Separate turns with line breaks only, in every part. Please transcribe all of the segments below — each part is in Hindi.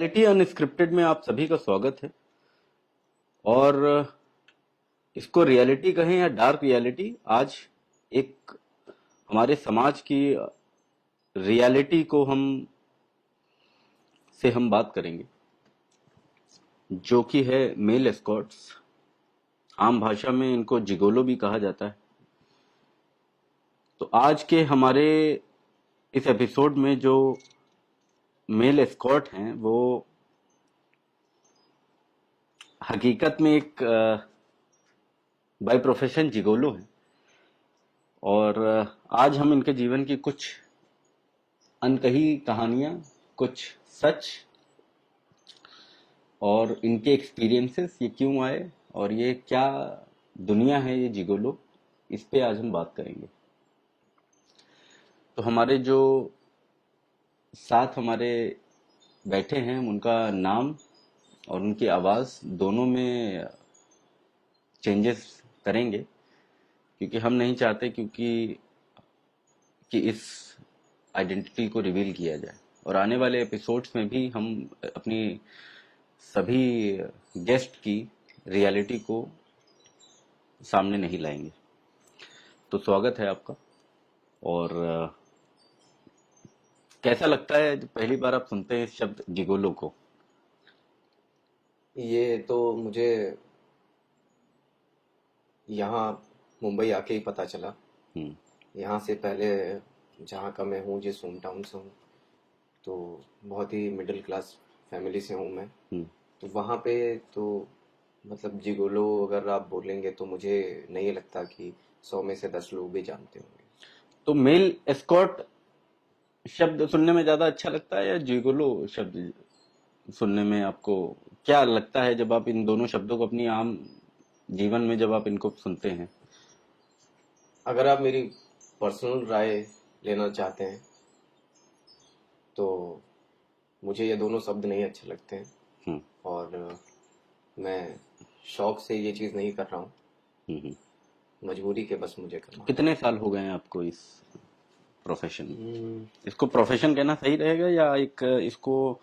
रियलिटी अनस्क्रिप्टेड में आप सभी का स्वागत है। और इसको रियलिटी कहें या डार्क रियलिटी, आज एक हमारे समाज की रियलिटी को हम बात करेंगे, जो कि है मेल एस्कॉर्ट्स। आम भाषा में इनको जिगोलो भी कहा जाता है। तो आज के हमारे इस एपिसोड में जो मेल एस्कॉर्ट हैं वो हकीकत में एक बाय प्रोफेशन जिगोलो हैं। और आज हम इनके जीवन की कुछ अनकही कहानियां, कुछ सच और इनके एक्सपीरियंसेस, ये क्यों आए और ये क्या दुनिया है ये जिगोलो, इस पे आज हम बात करेंगे। तो हमारे जो साथ हमारे बैठे हैं उनका नाम और उनकी आवाज़ दोनों में चेंजेस करेंगे, क्योंकि हम नहीं चाहते कि इस आइडेंटिटी को रिवील किया जाए। और आने वाले एपिसोड्स में भी हम अपनी सभी गेस्ट की रियलिटी को सामने नहीं लाएंगे। तो स्वागत है आपका। और कैसा लगता है जब पहली बार आप सुनते हैं इस शब्द जिगोलो को?
ये तो मुझे यहाँ मुंबई आके ही पता चला।
हम्म।
यहाँ से पहले जहाँ का मैं हूँ, जिस होम टाउन से हूँ, तो बहुत ही मिडिल क्लास फैमिली से हूँ मैं।
हम्म।
तो वहाँ पे तो मतलब जिगोलो अगर आप बोलेंगे तो मुझे नहीं लगता कि 100 में से 10 लोग भी जानते होंगे।
तो मेल एस्कॉर्ट शब्द सुनने में ज्यादा अच्छा लगता है या जिगोलो शब्द सुनने में आपको क्या लगता है जब आप इन दोनों शब्दों को अपनी आम जीवन में जब आप इनको सुनते हैं?
अगर आप मेरी पर्सनल राय लेना चाहते हैं तो मुझे ये दोनों शब्द नहीं अच्छे लगते हैं।
हम्म।
और मैं शौक से ये चीज़ नहीं कर रहा हूँ,
हम्म।
मजबूरी के बस मुझे करना
कितने साल हो गए हैं आपको इस प्रोफेशन में?
है।
इसको प्रोफेशन कहना सही रहेगा या एक इसको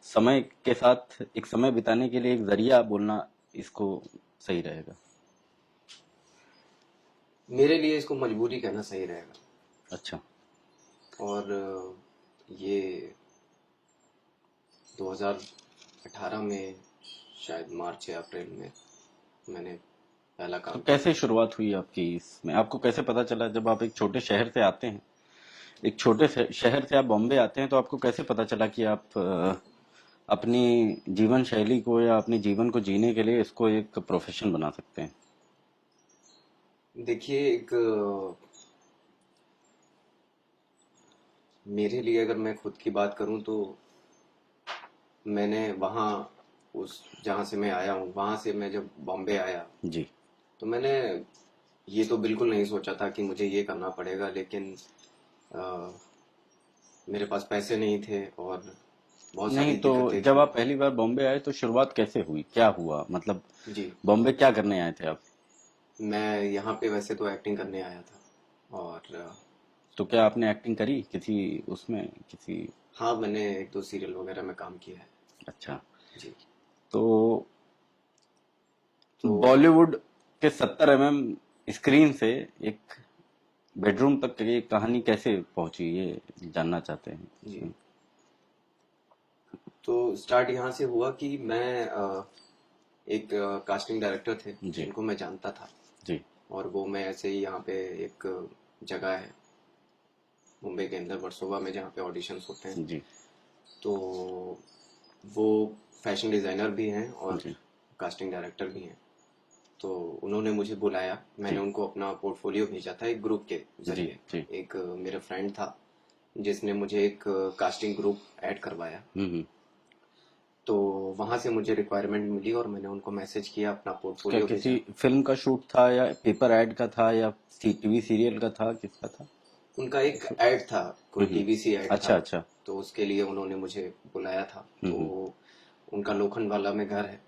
समय के साथ एक समय बिताने के लिए एक जरिया बोलना इसको सही रहेगा?
मेरे लिए इसको मजबूरी कहना सही रहेगा।
अच्छा।
और ये 2018 में शायद मार्च या अप्रैल में मैंने पहला
तो
काम किया
कैसे
था।
शुरुआत हुई आपकी इसमें? आपको कैसे पता चला जब आप एक छोटे शहर से आते हैं, एक छोटे शहर से आप बॉम्बे आते हैं, तो आपको कैसे पता चला कि आप अपनी जीवन शैली को या अपने जीवन को जीने के लिए इसको एक प्रोफेशन बना सकते हैं?
देखिए, एक मेरे लिए अगर मैं खुद की बात करूं तो मैंने वहाँ उस जहाँ से मैं आया हूँ, वहाँ से मैं जब बॉम्बे आया
जी।
तो मैंने ये तो बिल्कुल नहीं सोचा था कि मुझे ये करना पड़ेगा। लेकिन अ, मेरे पास पैसे नहीं थे और बहुत
नहीं,
सारी
तो
दिक्कतें
जब
थी।
आप पहली बार बॉम्बे आए तो शुरुआत कैसे हुई, क्या हुआ, मतलब
जी,
बॉम्बे क्या करने आए थे आप?
मैं यहाँ पे वैसे तो एक्टिंग करने आया था। और
तो क्या आपने एक्टिंग करी किसी उसमें, किसी?
हाँ, मैंने एक दो सीरियल वगैरह में काम किया है।
अच्छा।
जी।
तो
तो
बॉलीवुड के 70 स्क्रीन से एक बेडरूम तक ये कहानी कैसे पहुंची, ये जानना चाहते
जी,
हैं।
तो स्टार्ट यहाँ से हुआ कि मैं एक कास्टिंग डायरेक्टर थे
जी।
जिनको मैं जानता था।
जी।
और वो मैं ऐसे ही यहाँ पे एक जगह है मुंबई के अंदर, वर्सोवा में, जहाँ पे ऑडिशंस होते हैं।
जी।
तो वो फैशन डिज़ाइनर भी हैं और
जी।
कास्टिंग डायरेक्टर भी हैं। तो उन्होंने मुझे बुलाया, मैंने
जी।
उनको अपना पोर्टफोलियो भेजा था एक ग्रुप के
जी।
जरिए।
जी।
एक मेरा फ्रेंड था जिसने मुझे एक कास्टिंग ग्रुप ऐड करवाया।
हम्म।
तो वहां से मुझे रिक्वायरमेंट मिली और मैंने उनको मैसेज किया, अपना
क्या
पोर्टफोलियो
किसी
भेजा।
फिल्म का शूट था या पेपर एड का था या टीवी सीरियल का था, किसका था?
उनका एक ऐड था, कोई
हम्म।
टीवीसी ऐड था।
अच्छा, अच्छा।
तो उसके लिए उन्होंने मुझे बुलाया था। तो
हम्म।
उनका लोखंडवाला में घर है,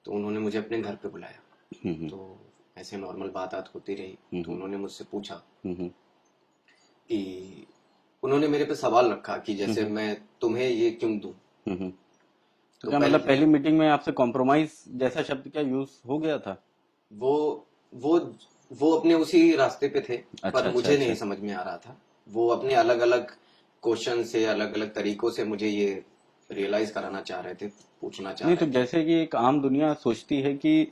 तो उन्होंने मुझे अपने घर पे बुलाया।
हम्म।
तो ऐसे नॉर्मल बात होती रही। तो
हम्म।
उन्होंने मुझसे पूछा
हम्म।
कि उन्होंने मेरे पे सवाल रखा कि जैसे
हम्म।
मैं तुम्हें ये क्यों दूं।
हम्म। तो
तो
क्या
पहले
मतलब पहली मीटिंग में आपसे कॉम्प्रोमाइज जैसा शब्द क्या यूज हो गया था?
वो वो वो अपने उसी रास्ते पे थे,
अच्छा
पर
अच्छा
मुझे नहीं
अच्छा।
समझ में आ रहा था। वो अपने अलग अलग क्वेश्चन से अलग अलग तरीकों से मुझे ये रियलाइज कराना चाह रहे थे, पूछना चाह
नहीं तो
रहे थे।
जैसे कि एक आम दुनिया सोचती है कि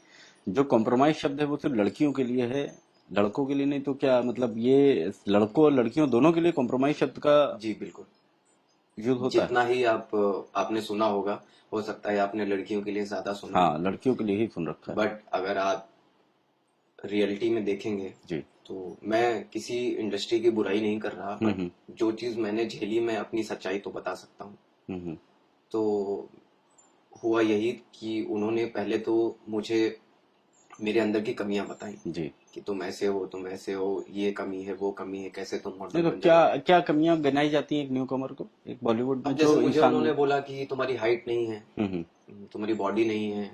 जो कॉम्प्रोमाइज शब्द है वो सिर्फ लड़कियों के लिए है, लड़कों के लिए नहीं, तो क्या मतलब ये लड़कों और लड़कियों दोनों के लिए कॉम्प्रोमाइज शब्द का
जी बिल्कुल।
यूज होता है?
जितना ही आपने सुना होगा, हो सकता है आपने लड़कियों के लिए ज्यादा सुना हो,
हाँ, लड़कियों के लिए ही सुन रखा है।
बट अगर आप रियलिटी में देखेंगे
जी।
तो मैं किसी इंडस्ट्री की बुराई नहीं कर रहा, बट
हम्म।
जो चीज मैंने झेली मैं अपनी सच्चाई तो बता सकता हूँ।
हम्म।
तो हुआ यही कि उन्होंने पहले तो मुझे मेरे अंदर की कमियां बताई
जी।
कि तुम ऐसे हो, तुम वैसे हो, ये कमी है, वो कमी है, कैसे तुम मॉडल
नहीं तो
बन
क्या
जाओगे।
क्या कमियां गिनाई जाती हैं एक न्यू कमर को, एक बॉलीवुड में
अब जैसे
जो
मुझे
इंसान?
उन्होंने बोला कि तुम्हारी हाइट नहीं है,
हम्म।
तुम्हारी बॉडी नहीं है,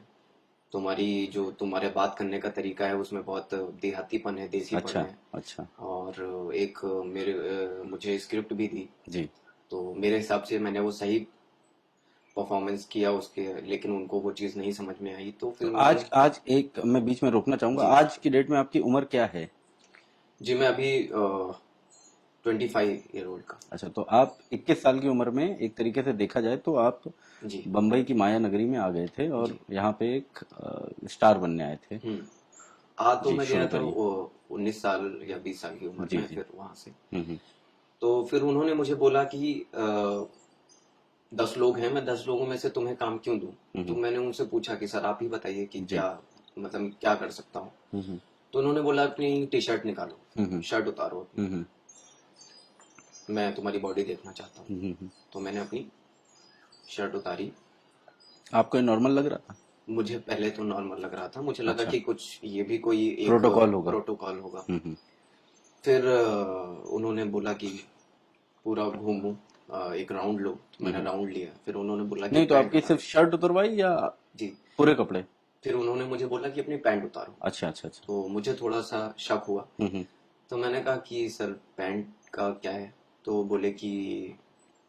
तुम्हारी जो तुम्हारे बात करने का तरीका है उसमें बहुत देहातीपन है, देसीपन
अच्छा
है।
अच्छा।
और एक मुझे स्क्रिप्ट भी दी,
जी।
तो मेरे हिसाब से मैंने वो सही परफॉर्मेंस किया उसके, लेकिन उनको वो चीज़ नहीं समझ में आई, तो
तो
फिर
आज
मैंने।
आज एक मैं बीच में रोकना चाहूंगा,
जी।
आज की डेट में आपकी उम्र क्या है?
जी मैं अभी 25 ईयर ओल्ड का।
अच्छा, तो आप 21 साल की उम्र में एक तरीके से देखा जाए तो आप
जी।
बम्बई की माया नगरी में आ गए थे और
जी।
यहाँ पे एक स्टार बनने आए थे।
आ तो
जी,
मैं गया
शुरू
था
करिए।
19 साल या 20 साल की उम्र
जी
में,
जी।
फिर वहां से।
हम्म।
तो फिर उन्होंने मुझे बोला कि 10 लोग हैं, मैं 10 लोगों में से तुम्हें काम क्यों दूं। तो
हम्म।
मैंने उनसे पूछा कि सर आप ही बताइए कि
जी।
क्या, मतलब क्या कर सकता हूँ।
हम्म।
तो उन्होंने बोला अपनी टी शर्ट निकालो,
हम्म।
शर्ट उतारो अपनी,
हम्म।
मैं तुम्हारी बॉडी देखना चाहता हूँ।
हम्म।
तो मैंने अपनी शर्ट उतारी।
आपको ये नॉर्मल लग रहा था?
मुझे पहले तो नॉर्मल लग रहा था, मुझे लगा
अच्छा,
कि कुछ ये भी कोई एक
प्रोटोकॉल होगा।
प्रोटोकॉल होगा।
हम्म।
फिर उन्होंने बोला कि पूरा घूमो, एक राउंड लो, तो मैंने
हम्म।
राउंड लिया। फिर उन्होंने बोला कि
नहीं तो
पैंट
आपकी
उतारो।
सिर्फ शर्ट उतरवाई या
जी।
पूरे कपड़े?
फिर उन्होंने मुझे बोला कि अपनी पैंट उतारो।
अच्छा अच्छा अच्छा।
तो मुझे थोड़ा सा शक हुआ।
हम्म।
तो मैंने कहा कि सर पैंट का क्या है। तो बोले कि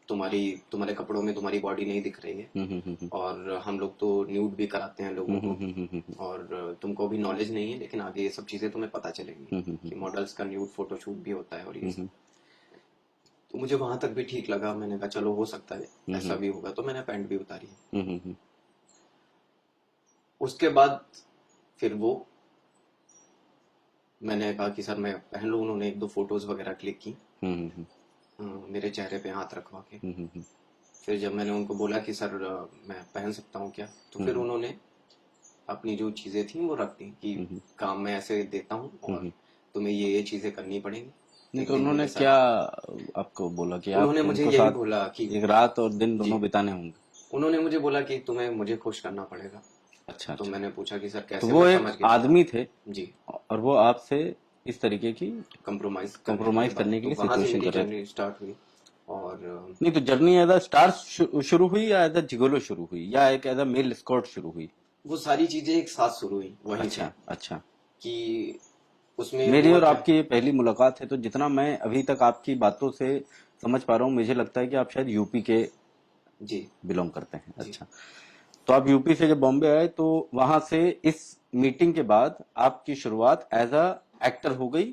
तुम्हारी तुम्हारे कपड़ों में तुम्हारी बॉडी नहीं दिख रही है,
हम्म।
और हम लोग तो न्यूड भी कराते हैं लोगों को,
हम्म।
और तुमको भी नॉलेज नहीं है, लेकिन आगे ये सब चीजें तुम्हें पता चलेंगी कि मॉडल्स का न्यूड फोटोशूट भी होता है और ये सब। तो मुझे वहां तक भी ठीक लगा, मैंने कहा चलो हो सकता है ऐसा भी होगा, तो मैंने पैंट भी उतारी। उसके बाद फिर वो, मैंने कहा कि सर मैं पहन लूं। उन्होंने एक दो फोटोज वगैरह क्लिक की, मेरे चेहरे पे हाथ रखवा के। फिर जब मैंने उनको बोला कि सर मैं पहन सकता हूँ क्या, तो फिर उन्होंने अपनी जो चीजें थी वो रख दी कि काम मैं ऐसे देता हूँ और तुम्हें ये चीजें करनी पड़ेंगी,
नहीं
एक
तो
दिन
उन्होंने
मेरे
क्या
साथ।
आपको बोला कि आप
उन्होंने मुझे
उनको
यही
साथ
बोला कि,
एक रात और दिन
जी,
दोनों बिताने होंगे?
उन्होंने मुझे बोला कि तुम्हें मुझे खुश करना पड़ेगा।
अच्छा
तो
अच्छा।
मैंने पूछा कि सर
तो
कैसे,
वो
मैं
एक
समझ गया।
आदमी थे
जी।
और वो आपसे इस तरीके की
कंप्रोमाइज करने के लिए
कॉम्प्रोमाइज
बात,
करने के
तो
लिए
वहां से
सिचुएशन
मेरी
कर रहे थे?
जर्नी स्टार्ट हुई। और
नहीं तो जर्नी एज अ स्टार शुरू हुई या एज अ जिगोलो शुरू हुई या एक एज अ मेल स्कॉट शुरू हुई?
वो सारी चीजें एक साथ शुरू हुई वहीं से,
अच्छा अच्छा।
कि उसमें
मेरी
हुआ
और
क्या।
आपकी ये पहली मुलाकात है, तो जितना मैं अभी तक आपकी बातों से समझ पा रहा हूँ, मुझे लगता है कि आप शायद यूपी के
जी।
बिलोंग करते हैं।
जी।
अच्छा, तो आप यूपी से जब बॉम्बे आए तो वहां से इस मीटिंग के बाद आपकी शुरुआत एज अ एक्टर हो गई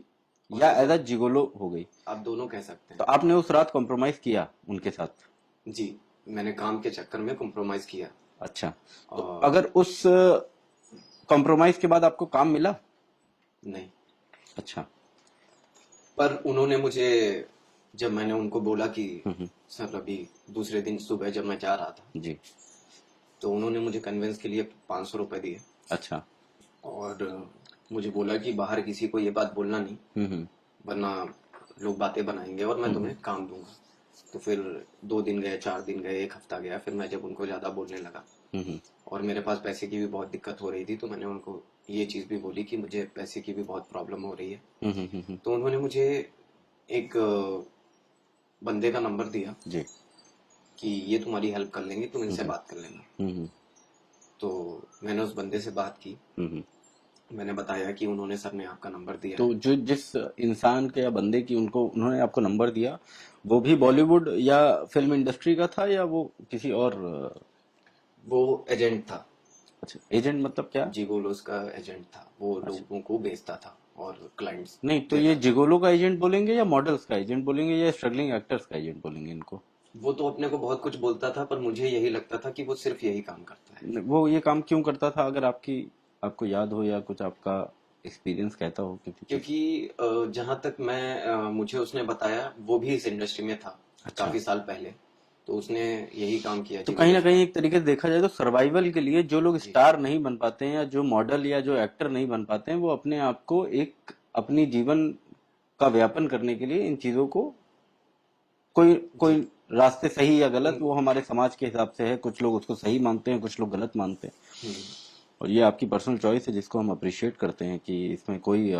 और
या एज अ जिगोलो हो गई?
आप दोनों कह सकते
तो
हैं।
आपने उस रात कॉम्प्रोमाइज किया उनके साथ?
जी, मैंने काम के चक्कर में कॉम्प्रोमाइज किया।
अच्छा, तो
और
अगर उस कॉम्प्रोमाइज के बाद आपको काम मिला?
नहीं,
अच्छा।
पर उन्होंने मुझे, जब मैंने उनको बोला कि
हम्म।
सर अभी दूसरे दिन सुबह जब मैं जा रहा था,
जी।
तो उन्होंने मुझे कन्वेंस के लिए 500 रुपए दिए।
अच्छा।
और मुझे बोला कि बाहर किसी को ये बात बोलना नहीं,
हम्म।
वरना लोग बातें बनाएंगे और मैं तुम्हें काम दूंगा। तो फिर 2 दिन गए, 4 दिन गए, एक हफ्ता गया। फिर मैं जब उनको ज्यादा बोलने लगा
हम्म।
और मेरे पास पैसे की भी बहुत दिक्कत हो रही थी, तो मैंने उनको ये चीज भी बोली कि मुझे पैसे की भी बहुत प्रॉब्लम हो रही है।
हम्म।
तो उन्होंने मुझे एक बंदे का नंबर दिया
जी।
कि ये तुम्हारी हेल्प कर लेंगे, तुम इनसे
हम्म।
बात कर लेना।
हम्म।
तो मैंने उस बंदे से बात की,
हम्म।
मैंने बताया कि उन्होंने, सर ने आपका नंबर दिया
तो
है।
जो जिस इंसान के या बंदे की उनको उन्होंने आपको नंबर दिया, वो भी बॉलीवुड या फिल्म इंडस्ट्री का था या वो किसी और
वो एजेंट था।
अच्छा, एजेंट मतलब क्या?
जिगोलोस का एजेंट था, वो
अच्छा,
लोगों को बेचता था और क्लाइंट्स
नहीं तो ये
देता था।
जिगोलो का एजेंट बोलेंगे या मॉडल्स का एजेंट बोलेंगे या स्ट्रगलिंग एक्टर्स का एजेंट बोलेंगे इनको?
वो तो अपने को बहुत कुछ बोलता था, पर मुझे यही लगता था कि वो सिर्फ यही काम करता है।
वो ये काम क्यों करता था, अगर आपको याद हो या कुछ आपका एक्सपीरियंस कहता हो किसी चीज?
क्योंकि जहां तक मुझे उसने बताया, वो भी इस इंडस्ट्री में था
अच्छा,
काफी साल पहले, तो उसने यही काम किया
तो कहीं ना
जिगोलोस
कहीं
का।
एक तरीके से देखा जाए तो सर्वाइवल के लिए जो लोग
जी
स्टार नहीं बन पाते हैं या जो मॉडल या जो एक्टर नहीं बन पाते हैं, वो अपने आप को एक अपनी जीवन का व्यापन करने के लिए इन चीजों को कोई
जी।
कोई रास्ते सही या गलत
उन
वो हमारे समाज के हिसाब से है, कुछ लोग उसको सही मानते हैं, कुछ लोग गलत मानते हैं।
हम्म,
और ये आपकी पर्सनल चॉइस है जिसको हम अप्रिशिएट करते हैं कि इसमें कोई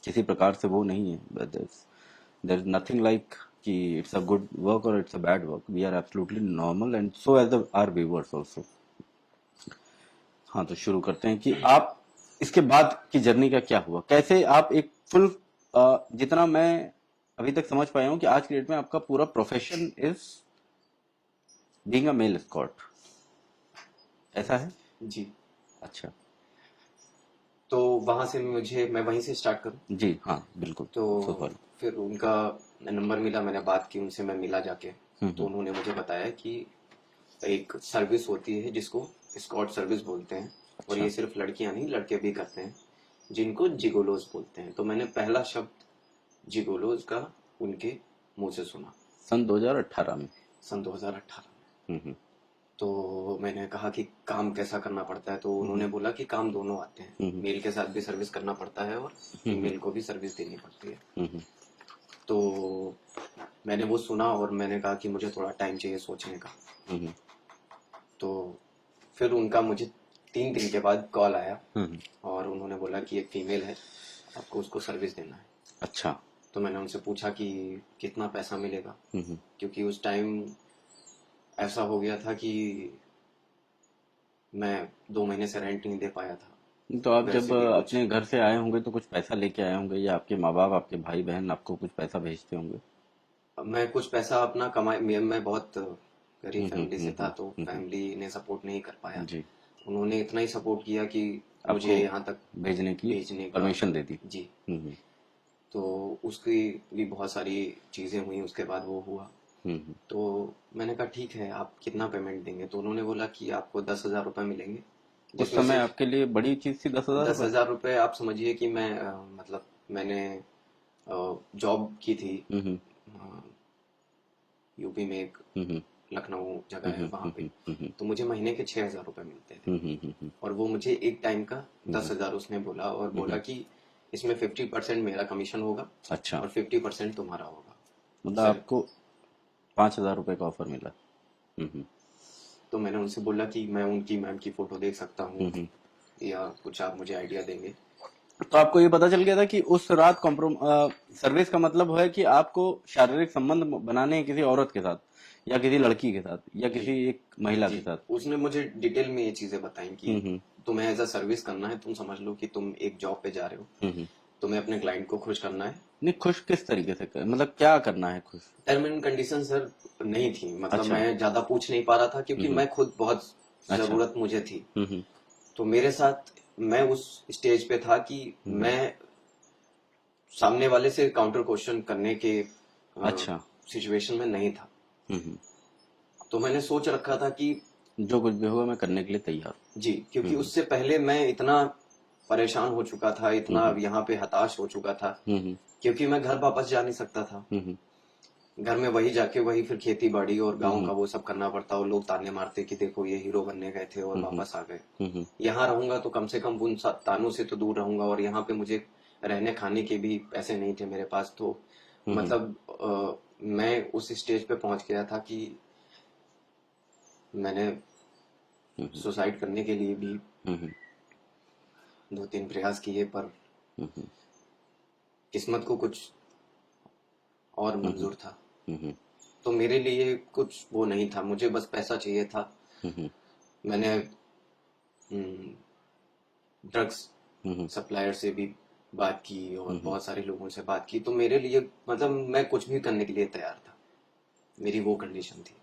किसी प्रकार से वो नहीं है। देयर इज नथिंग लाइक कि इट्स अ गुड वर्क और it's a bad work, we are absolutely normal and so as they are viewers also. हाँ, तो शुरू करते हैं कि आप इसके बाद की जर्नी का क्या हुआ, कैसे आप एक फुल, जितना मैं अभी तक समझ पाया हूँ कि आज के डेट में आपका पूरा profession is being a male escort, ऐसा है?
जी।
अच्छा।
तो वहां से मैं वहीं से स्टार्ट करूं।
जी हाँ, बिल्कुल।
तो
सो सॉरी।
फिर उनका नंबर मिला, मैंने बात की उनसे, मैं मिला जाके। तो
हम्म।
उन्होंने मुझे बताया कि एक सर्विस होती है जिसको स्कॉट सर्विस बोलते हैं, और
अच्छा।
ये सिर्फ लड़कियां नहीं, लड़के भी करते हैं, जिनको जिगोलोस बोलते हैं। तो मैंने पहला शब्द जिगोलोस का उनके मुंह से सुना,
सन 2018 में?
सन 2018 में।
हम्म।
तो मैंने कहा कि काम कैसा करना पड़ता है, तो उन्होंने बोला कि काम दोनों आते हैं,
हम्म।
मेल के साथ भी सर्विस करना पड़ता है और
हम्म।
फीमेल को भी सर्विस देनी पड़ती है।
हम्म।
तो मैंने वो सुना और मैंने कहा कि मुझे थोड़ा टाइम चाहिए सोचने का।
हम्म।
तो फिर उनका मुझे 3 दिन के बाद कॉल आया,
हम्म।
और उन्होंने बोला कि एक फीमेल है, आपको उसको सर्विस देना है।
अच्छा।
तो मैंने उनसे पूछा कि कितना पैसा मिलेगा,
हम्म।
क्योंकि उस टाइम ऐसा हो गया था कि मैं 2 महीने से रेंट नहीं दे पाया था।
तो आप जब
वैसे भी कुछ,
अपने घर से आए होंगे तो कुछ पैसा लेके आए होंगे, या आपके माँ बाप आपके भाई बहन आपको कुछ पैसा भेजते होंगे?
मैं कुछ पैसा अपना कमाई, मैं बहुत गरीब
हम्म।
फैमिली से था, तो फैमिली ने सपोर्ट नहीं कर पाया।
जी।
उन्होंने इतना ही सपोर्ट किया कि मुझे
आपको
यहाँ तक
भेजने की
भेजने का।
परमिशन दे दी?
जी।
हम्म।
तो उसकी भी बहुत सारी चीज़ें हुई, उसके बाद वो हुआ।
हम्म।
तो मैंने कहा ठीक है, आप कितना पेमेंट देंगे? तो उन्होंने बोला कि आपको 10,000 रुपये मिलेंगे,
उस
जिसमें
समय
से
आपके लिए बड़ी चीज थी 10,000 रुपए?
10,000 रुपये आप समझिए कि मैं मतलब मैंने जॉब की थी
हम्म।
यूपी में, एक
हम्म।
लखनऊ जगह है
हम्म।
वहाँ पे।
हम्म। हम्म।
तो मुझे महीने के 6,000 रुपये मिलते थे,
हम्म।
और वो मुझे एक टाइम का 10,000 उसने बोला, और बोला कि इसमें 50% मेरा कमीशन होगा
अच्छा,
और 50% तुम्हारा होगा।
मतलब
सर,
आपको 5,000 रुपए का ऑफर मिला? हम्म।
तो मैंने उनसे बोला कि मैं उनकी मैम की फोटो देख सकता हूँ,
हम्म।
या कुछ आप मुझे आइडिया देंगे?
तो आपको ये पता चल गया था कि उस रात सर्विस का मतलब है कि आपको शारीरिक संबंध बनाने हैं किसी औरत के साथ, या किसी लड़की के साथ, या
जी
किसी एक महिला के
जी।
साथ?
उसने मुझे डिटेल में ये चीजें बताई कि
हम्म।
तुम्हें एज अ सर्विस करना है, तुम समझ लो कि तुम एक जॉब पे जा रहे हो,
हम्म।
तुम्हें अपने क्लाइंट को खुश करना है।
नहीं, खुश किस तरीके से मतलब क्या करना है खुश?
टर्म एंड कंडीशन सर नहीं थी, मतलब
अच्छा।
मैं ज्यादा पूछ नहीं पा रहा था, क्योंकि
हम्म।
मैं खुद बहुत
अच्छा।
जरूरत मुझे थी।
हम्म।
तो मेरे साथ, मैं उस स्टेज पे था कि
हम्म।
मैं सामने वाले से काउंटर क्वेश्चन करने के
अच्छा।
सिचुएशन में नहीं था।
हम्म।
तो मैंने सोच रखा था कि
जो कुछ भी होगा मैं करने के लिए तैयार
जी,
हूँ।
क्योंकि उससे पहले मैं इतना परेशान हो चुका था, इतना
हम्म।
यहाँ पे हताश हो चुका था,
हम्म।
क्योंकि मैं घर वापस जा नहीं सकता था।
हम्म।
घर में वही जाके वही फिर खेती बाड़ी और गांव
हम्म।
का वो सब करना पड़ता, और लोग ताने मारते कि देखो ये हीरो बनने गए थे और
हम्म।
वापस आ गए।
हम्म।
यहाँ रहूंगा तो कम से कम उन तानों से तो दूर रहूंगा, और यहाँ पे मुझे रहने खाने के भी पैसे नहीं थे मेरे पास। तो
हम्म।
मतलब मैं उस स्टेज पे पहुंच गया था कि मैंने
हम्म।
सुसाइड करने के लिए भी
हम्म।
2-3 प्रयास किए, पर
हम्म।
किस्मत को कुछ और
हम्म।
मंजूर था।
हम्म।
तो मेरे लिए कुछ वो नहीं था, मुझे बस पैसा चाहिए था।
हम्म।
मैंने ड्रग्स
हम्म।
सप्लायर से भी बात की और
हम्म।
बहुत सारे लोगों से बात की, तो मेरे लिए मतलब मैं कुछ भी करने के लिए तैयार था, मेरी वो कंडीशन थी।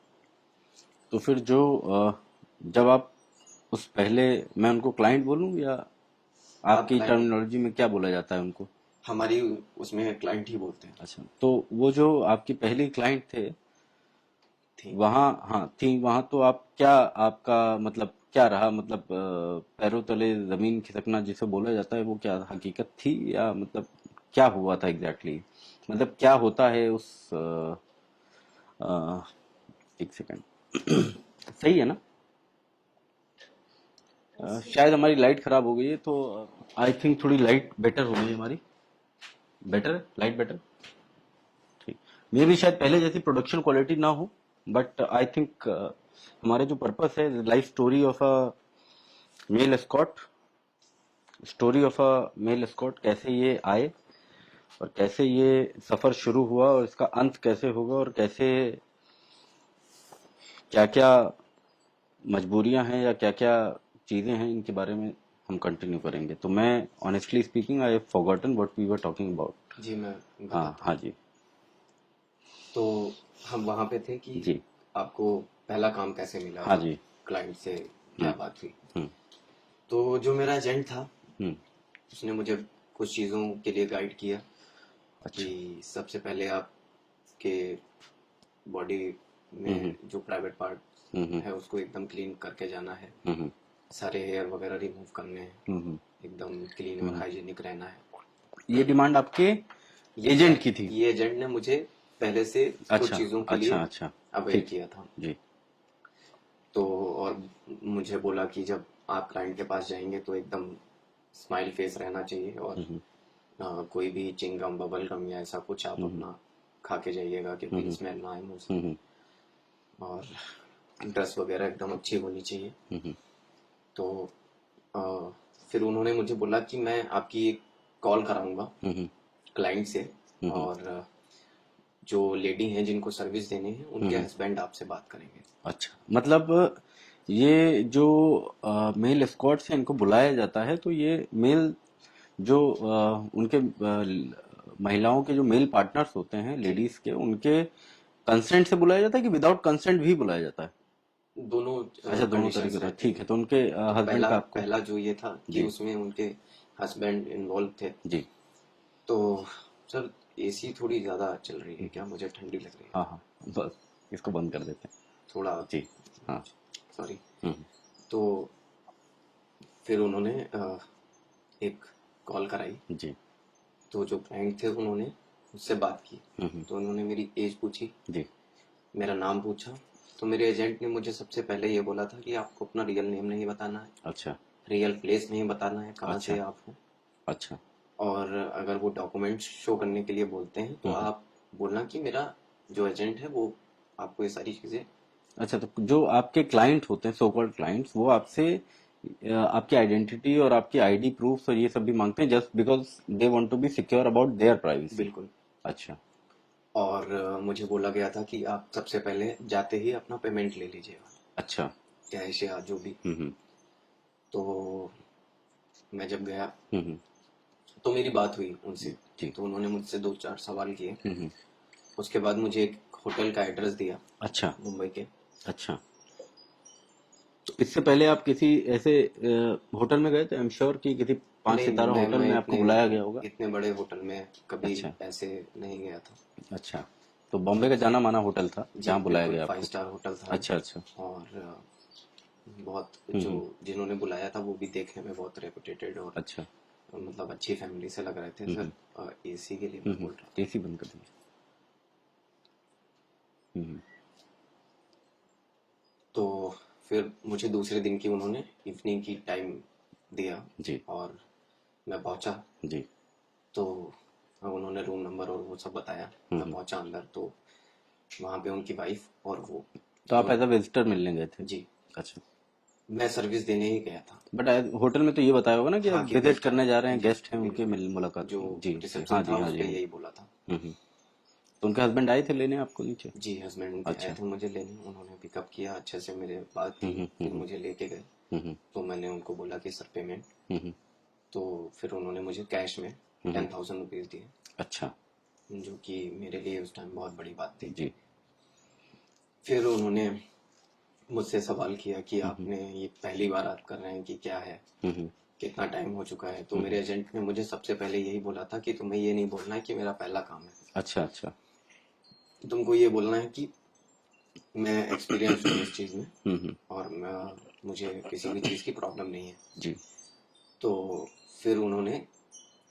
तो फिर जो जब आप उस पहले, मैं उनको क्लाइंट बोलूं या
आप
आपकी
क्लाइंट,
टर्मिनोलॉजी में क्या बोला जाता है उनको?
हमारी उसमें क्लाइंट ही बोलते हैं।
अच्छा, तो वो जो आपकी पहली क्लाइंट थे
थी।
वहाँ, हाँ थी वहाँ, तो आप क्या, आपका मतलब क्या रहा, मतलब पैरों तले जमीन खिसकना जिसे बोला जाता है वो क्या हकीकत थी, या मतलब क्या हुआ था एग्जैक्टली exactly? मतलब क्या होता है उस अ, एक सेकंड सही है ना? शायद हमारी लाइट खराब हो गई है, तो आई थिंक थोड़ी लाइट बेटर हो गई है हमारी। बेटर, लाइट बेटर, ठीक। मे भी शायद पहले जैसी प्रोडक्शन क्वालिटी ना हो, बट आई थिंक हमारे जो पर्पस है, life story of a male escort, story of a male escort, कैसे ये आए और कैसे ये सफर शुरू हुआ और इसका अंत कैसे होगा, और कैसे क्या क्या मजबूरियां हैं या क्या क्या चीजें हैं, इनके बारे में हम कंटिन्यू करेंगे। तो मैं honestly speaking I have forgotten what we were talking about.
जी मैं
हाँ
बताता हूँ।
हाँ जी।
तो हम वहां पे थे कि
जी।
आपको पहला काम कैसे मिला
हाँ
और
जी।
क्लाइंट से क्या
हम्म।
बात हुई।
हम्म।
तो जो मेरा एजेंट था,
हम्म।
उसने मुझे कुछ चीज़ों के लिए गाइड किया
अच्छा।
कि सबसे पहले आपके बॉडी
हम्म। हम्म।
में जो प्राइवेट पार्ट
हम्म।
है उसको एकदम क्लीन करके जाना है।
हम्म।
सारे हेयर वगैरह रिमूव करने हैं।
हम्म।
एकदम क्लीन और
हम्म।
हाइजीनिक रहना है।
ये डिमांड आपके
ये
एजेंट की थी?
ये एजेंट ने मुझे पहले से कुछ
अच्छा
चीज़ों के
अच्छा
लिए
अच्छा।
अवेयर
ठीक।
किया था।
जी।
तो और मुझे बोला कि जब आप क्लाइंट के पास जाएंगे तो एकदम स्माइल फेस रहना चाहिए, और
हम्म।
कोई भी चिंगम बबल गम या ऐसा कुछ आप
हम्म।
अपना खा के जाइएगा क्योंकि
हम्म।
स्मेल ना आए मुंह से।
हम्म।
और ड्रेस वगैरह एकदम अच्छी होनी चाहिए।
हम्म।
तो अ, फिर उन्होंने मुझे बोला कि मैं आपकी एक कॉल कराऊंगा
हम्म।
क्लाइंट से,
हम्म।
और जो लेडी हैं जिनको सर्विस देनी है उनके
हम्म।
हस्बैंड आपसे बात करेंगे।
अच्छा, मतलब ये जो मेल एस्कॉर्ट्स हैं इनको बुलाया जाता है, तो ये मेल जो उनके महिलाओं के जो मेल पार्टनर्स होते हैं
जी,
लेडीज के, उनके कंसेंट से बुलाया जाता है कि विदाउट कंसेंट भी बुलाया जाता है?
दोनों
अच्छा, दोनों
कंडीशंस
तरीके से,
रहते
ठीक
हैं।
है। तो उनके
तो
हस्बैंड
पहला
का आपको?
पहला जो ये था कि
जी।
उसमें उनके हस्बैंड इन्वॉल्व थे।
जी।
तो सर, एसी थोड़ी ज़्यादा चल रही है क्या? मुझे ठंडी लग रही है
हाँ हाँ, बस इसको बंद कर देते हैं।
थोड़ा।
जी। हाँ।
सॉरी।
हम्म।
तो फिर उन्होंने एक कॉल कराई।
जी।
तो जो क्लाइंट थे उन्होंने मुझसे बात की।
हम्म।
तो उन्होंने मेरी एज पूछी,
जी।
मेरा नाम पूछा। तो मेरे एजेंट ने मुझे सबसे पहले ये बोला था कि आपको अपना रियल नेम नहीं बताना है,
अच्छा
रियल प्लेस नहीं बताना है कहाँ
अच्छा
से आप हो।
अच्छा।
और अगर वो डॉक्यूमेंट्स शो करने के लिए बोलते हैं तो
हम्म।
आप बोलना कि मेरा जो एजेंट है वो आपको ये सारी चीज़ें।
अच्छा, तो जो आपके क्लाइंट होते हैं, सो कॉल्ड क्लाइंट्स, वो आपसे आपकी आइडेंटिटी और आपकी आईडी प्रूफ और ये सब भी मांगते हैं, just because they want to be secure about their privacy?
बिल्कुल।
अच्छा।
और मुझे बोला गया था कि आप सबसे पहले जाते ही अपना पेमेंट ले लीजिएगा,
अच्छा।
कैश या जो भी।
हम्म।
तो मैं जब गया
हम्म।
तो मेरी बात हुई उनसे।
जी।
तो उन्होंने मुझसे दो चार सवाल किए।
हम्म।
उसके बाद मुझे एक होटल का एड्रेस दिया
अच्छा
मुंबई के।
अच्छा। तो इससे पहले आप किसी ऐसे होटल में गए थे? आई एम श्योर कि किसी पांच
नहीं,
सितारा होटल
मैं
में आपको
इतने
बुलाया गया होगा।
इतने बड़े होटल में कभी
अच्छा
ऐसे नहीं गया था।
अच्छा। तो बॉम्बे का जाना माना होटल था
जी
जहाँ बुलाया
बिल्कुल,
गया
फाइव
आपको?
स्टार होटल था वो।
अच्छा अच्छा।
और बहुत जो
हम्म।
जिन्होंने बुलाया था वो भी देखने में बहुत रेपुटेटेड और
अच्छा।
मतलब अच्छी फैमिली से लग रहे थे
हम्म।
सर। एसी के लिए मैं बोल रहा था।
एसी बंद कर दीजिए। हम्म।
तो फिर मुझे दूसरे दिन की उन्होंने इवनिंग की टाइम दिया।
जी।
और मैं पहुंचा।
जी।
तो उन्होंने रूम नंबर और वो सब बताया। मैं
हम्म।
पहुंचा अंदर तो वहाँ पे उनकी वाइफ और वो
तो आप
दोनों।
एज अ विजिटर मिलने गए थे?
जी,
अच्छा।
मैं सर्विस देने ही गया था।
बट होटल में तो ये बताया होगा ना कि आप
हाँ कि
विजिट
गेस्ट
करने जा रहे हैं,
जी
गेस्ट हैं, उनके
बिल्कुल।
मिल मुलाकात
जो
की? जी जी, हाँ
रिसेप्शन
जी
था
हाँ
उस
जी
पे
हाँ जी।
यही बोला था।
तो उनके हस्बैंड आए थे लेने आपको नीचे?
जी, हस्बैंड उनके आए
अच्छा।
थे मुझे लेने। उन्होंने पिकअप किया, अच्छे से मेरे बात की, फिर
हम्म।
मुझे लेके गए।
हम्म।
तो मैंने उनको बोला कि सर पेमेंट।
हम्म।
तो फिर उन्होंने मुझे कैश में
हम्म।
10,000 रुपीज़ दिए,
अच्छा।
जो कि मेरे लिए उस टाइम बहुत बड़ी बात थी।
जी।
फिर उन्होंने मुझसे सवाल किया कि आपने ये पहली बार आप कर रहे हैं कि क्या है, कितना टाइम हो चुका है। तो मेरे एजेंट ने मुझे सबसे पहले यही बोला था कि तुम्हें ये नहीं बोलना है कि मेरा पहला काम है,
अच्छा अच्छा।
तुमको ये बोलना है कि मैं एक्सपीरियंस हूँ इस चीज़ में और मुझे किसी भी चीज़ की प्रॉब्लम नहीं है
जी।
तो फिर उन्होंने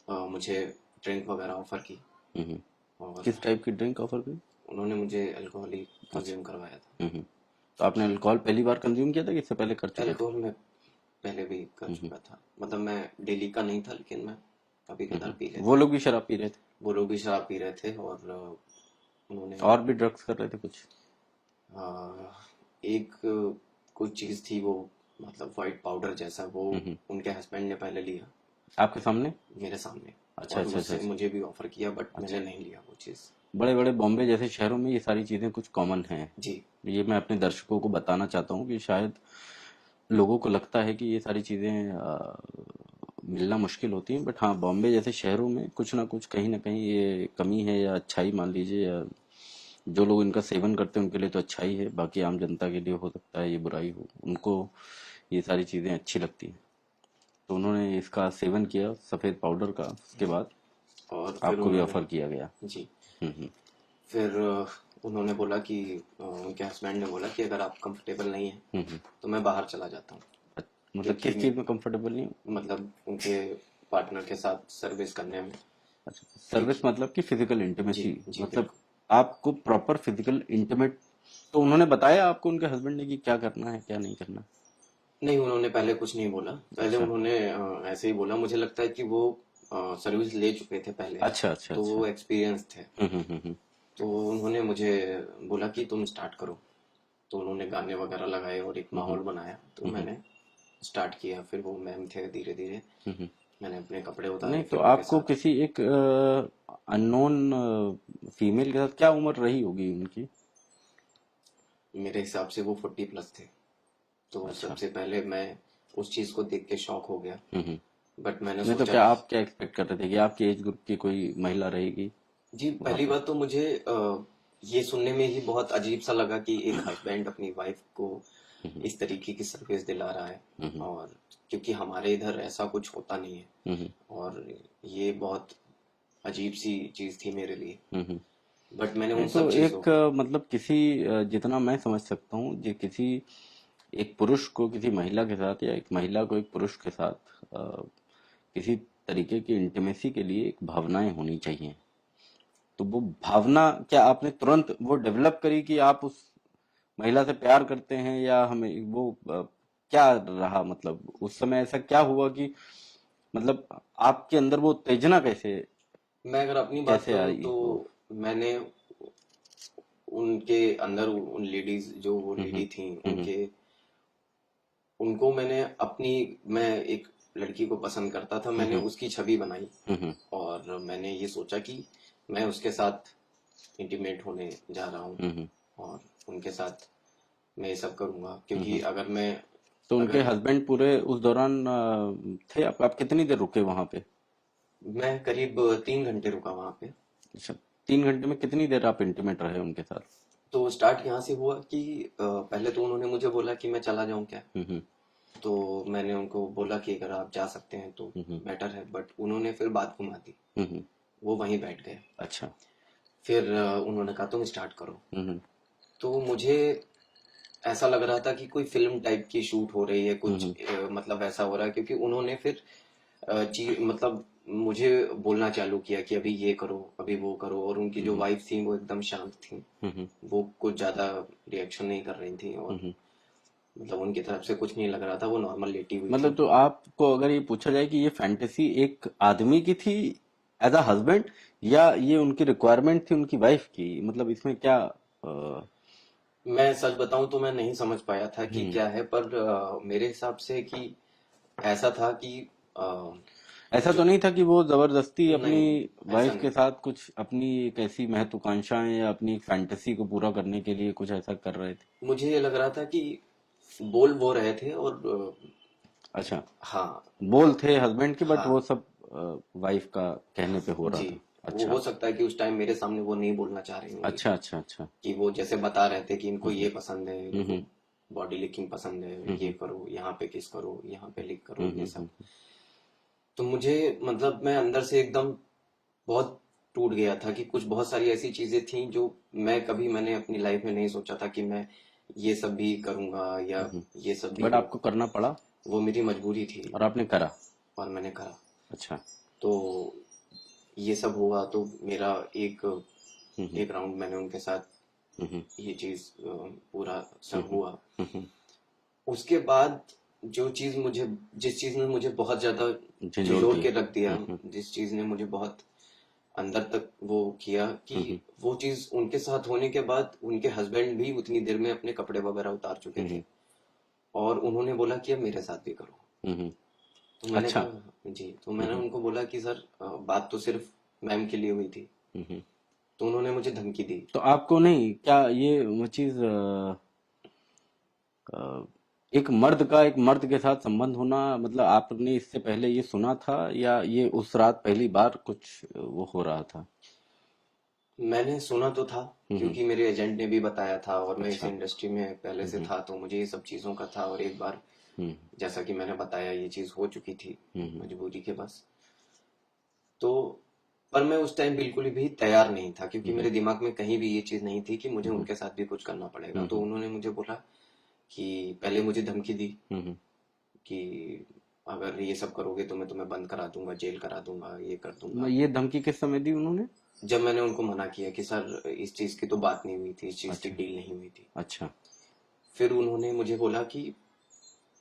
मुझे ड्रिंक वगैरह ऑफर की। और
किस टाइप की ड्रिंक ऑफर की?
उन्होंने मुझे अल्कोहल ही कंज्यूम करवाया था।
तो आपने अल्कोहल पहली बार कंज्यूम किया था कि इससे पहले कर चुके थे?
अल्कोहल मैं पहले भी कर चुका था, मतलब मैं डेली का नहीं था लेकिन मैं कभी कभार पी लेता।
वो लोग भी शराब पी रहे थे?
वो लोग भी शराब पी रहे थे और उन्होंने
और भी ड्रग्स कर रहे थे कुछ?
एक कुछ चीज थी वो, मतलब वाइट पाउडर जैसा, वो उनके हस्बैंड ने पहले लिया
आपके सामने?
मेरे सामने।
अच्छा
और
अच्छा
मुझसे
अच्छा।
मुझे भी ऑफर किया बट मैंने नहीं लिया वो चीज।
बड़े बड़े बॉम्बे जैसे शहरों में ये सारी चीजें कुछ कॉमन हैं।
जी
ये मैं अपने दर्शकों को बताना चाहता हूँ कि शायद लोगों को लगता है कि ये सारी चीजें मिलना मुश्किल होती हैं, बट हाँ, बॉम्बे जैसे शहरों में कुछ ना कुछ कहीं ना कहीं ये कमी है या अच्छाई मान लीजिए, या जो लोग इनका सेवन करते हैं उनके लिए तो अच्छाई है, बाकी आम जनता के लिए हो सकता है ये बुराई हो, उनको ये सारी चीजें अच्छी लगती हैं। तो उन्होंने इसका सेवन किया सफेद पाउडर का, उसके बाद
और फिर
आपको भी
उन्होंने
ऑफर किया गया?
जी
हम्म।
फिर उन्होंने बोला कि उनके हस्बैंड ने बोला कि अगर आप कंफर्टेबल नहीं है तो मैं बाहर चला जाता हूँ,
मतलब
क्योंकि
किस चीज में कंफर्टेबल नहीं हो?
मतलब उनके पार्टनर के साथ सर्विस करने में।
अच्छा, सर्विस मतलब कि फिजिकल
जी
इंटीमेसी,
जी
मतलब
बिल्कुल।
आपको प्रॉपर फिजिकल इंटीमेट। तो उन्होंने बताया आपको, उनके हस्बैंड ने, कि क्या करना है क्या नहीं करना?
नहीं, उन्होंने पहले कुछ नहीं बोला। पहले
अच्छा
उन्होंने ऐसे ही बोला। मुझे लगता है कि वो सर्विस ले चुके थे पहले,
अच्छा अच्छा
तो
अच्छा।
वो एक्सपीरियंस थे। तो उन्होंने मुझे बोला कि तुम स्टार्ट करो। तो उन्होंने गाने वगैरह लगाए और एक माहौल बनाया, तो मैंने स्टार्ट किया। फिर वो मैम थे, धीरे धीरे मैंने अपने कपड़े
नहीं
उतारे
तो
फिर उनके
आपको
साथ।
किसी एक अननोन फीमेल के साथ, क्या उम्र रही होगी उनकी?
मेरे हिसाब से वो 40+ थे। तो
अच्छा।
सबसे पहले मैं उस चीज को देख के शॉक हो गया। बट मैंने
नहीं तो
सोचा
क्या
कि
आप क्या एक्सपेक्ट कर रहे थे कि आपके एज ग्रुप की कोई महिला रहेगी
जी,
वहां
पहली
पे?
बात तो मुझे ये सुनने में ही बहुत अजीब सा लगा कि एक हस्बैंड अपनी वाइफ को इस तरीके की सर्विस दिला रहा है। और क्योंकि हमारे इधर ऐसा कुछ होता नहीं है, और ये बहुत अजीब सी चीज थी मेरे लिए। बट मैंने
नहीं
उन सब
तो
चीजों
एक मतलब किसी जितना मैं समझ सकता हूँ, जो किसी एक पुरुष को किसी महिला के साथ, या एक महिला को एक पुरुष के साथ किसी तरीके की इंटीमेसी के लिए एक भावनाएं होनी चाहिए। तो वो भावना क्या आपने तुरंत वो डेवलप करी कि आप उस महिला से प्यार करते हैं, या हमें वो क्या रहा, मतलब उस समय ऐसा क्या हुआ कि मतलब आपके अंदर वो उत्तेजना कैसे
मैं अगर अपनी बात
कैसे
करूं
आई
तो
वो?
मैंने उनके अंदर उन लेडीज, जो वो
हम्म
लेडी थी,
हम्म
उनके उनको मैंने अपनी, मैं एक लड़की को पसंद करता था, मैंने उसकी छवि बनाई।
हम्म
और मैंने ये सोचा कि मैं उसके साथ इंटीमेट होने जा रहा हूँ
हम्म
और उनके साथ मैं ये सब करूंगा,
हम्म
क्योंकि अगर मैं
तो उनके
अगर
हस्बैंड पूरे उस दौरान थे? आप कितनी देर रुके वहां पे?
मैं करीब 3 घंटे रुका वहां पे।
अच्छा, 3 घंटे में कितनी देर आप इंटीमेट रहे उनके साथ?
तो स्टार्ट यहाँ से हुआ कि पहले तो उन्होंने मुझे बोला कि मैं चला जाऊं क्या।
हम्म
तो मैंने उनको बोला कि अगर आप जा सकते हैं तो
हम्म
बेटर है, बट उन्होंने फिर बात घुमा दी।
हम्म
वो वहीं बैठ गए।
अच्छा।
फिर उन्होंने कहा तुम स्टार्ट करो।
हम्म
तो मुझे ऐसा लग रहा था कि कोई फिल्म टाइप की शूट हो रही है कुछ,
हम्म
मतलब ऐसा हो रहा है, क्योंकि उन्होंने फिर चीज मतलब मुझे बोलना चालू किया कि अभी ये करो, अभी वो करो। और उनकी जो वाइफ थी वो एकदम शांत थी,
हम्म
वो कुछ ज्यादा रिएक्शन नहीं कर रही थी, और मतलब उनकी तरफ से कुछ नहीं लग रहा था, वो नॉर्मल लेटी हुई
मतलब
थी।
तो आपको अगर ये पूछा जाए कि ये फैंटेसी एक आदमी की थी एज अ हस्बैंड, या ये उनकी रिक्वायरमेंट थी उनकी वाइफ की, मतलब इसमें क्या
मैं सच बताऊं तो मैं नहीं समझ पाया था कि
हम्म
क्या है, पर मेरे हिसाब से कि ऐसा था कि
ऐसा तो
जो
नहीं था कि वो जबरदस्ती अपनी
नहीं, ऐसा
वाइफ के
नहीं।
साथ कुछ अपनी एक ऐसी महत्वाकांक्षाएं या अपनी एक फैंटेसी को पूरा करने के लिए कुछ ऐसा कर रहे थे?
मुझे ये लग रहा था कि बोल वो रहे थे और
अच्छा,
हाँ
बोल थे हस्बैंड के, बट
हाँ
वो सब वाइफ का कहने पे हो रहा
जी।
था?
वो हो
अच्छा
सकता है कि उस टाइम मेरे सामने वो नहीं बोलना चाह रही होंगी,
अच्छा अच्छा अच्छा।
कि वो जैसे बता रहे थे कि इनको
हम्म
ये पसंद है,
हम्म
इनको बॉडी लिकिंग पसंद है, ये करो, यहाँ पे किस करो, यहाँ पे लिक करो, ये सब। तो मुझे मतलब मैं अंदर से एकदम बहुत टूट गया था कि कुछ बहुत सारी ऐसी चीजें थी जो मैंने अपनी लाइफ में नहीं सोचा था कि मैं ये सब भी करूंगा या ये सब भी
बट आपको
होगा।
करना पड़ा
वो मेरी मजबूरी थी
और आपने करा।
और मैंने करा।
अच्छा।
तो ये सब हुआ तो मेरा एक राउंड मैंने उनके साथ ये चीज पूरा सब हुआ। उसके बाद जिस चीज ने मुझे बहुत ज्यादा झिझोड़ के रख दिया, जिस चीज ने मुझे बहुत अंदर तक वो किया कि वो चीज उनके साथ होने के बाद उनके हस्बैंड भी उतनी देर में अपने कपड़े वगैरह उतार चुके थे और उन्होंने बोला कि अब मेरे साथ भी करो। तो मैंने
अच्छा।
कहा जी, तो मैंने उनको बोला कि सर बात तो सिर्फ मैम के लिए हुई थी। तो उन्होंने मुझे धमकी दी।
तो आपको नहीं क्या ये वो चीज एक मर्द के साथ संबंध होना, मतलब आपने इससे पहले ये सुना था या ये उस रात पहली बार कुछ वो हो रहा था?
मैंने सुना तो था क्योंकि मेरे एजेंट ने भी बताया था और मैं इस
अच्छा।
इंडस्ट्री में पहले से था तो मुझे ये सब चीजों का था। और एक बार जैसा कि मैंने बताया ये चीज हो चुकी थी मजबूरी के बस। तो पर मैं उस टाइम बिल्कुल भी तैयार नहीं था क्योंकि मेरे दिमाग में कहीं भी ये चीज नहीं थी कि मुझे उनके साथ भी कुछ करना पड़ेगा। तो उन्होंने मुझे बोला कि पहले मुझे धमकी दी कि अगर ये सब करोगे तो मैं तुम्हें बंद करा दूंगा, जेल करा दूंगा, ये कर दूंगा।
ये धमकी किस समय दी उन्होंने?
जब मैंने उनको मना किया कि सर इस चीज की तो बात नहीं हुई थी, इस चीज की
अच्छा।
डील नहीं हुई थी।
अच्छा।
फिर उन्होंने मुझे बोला कि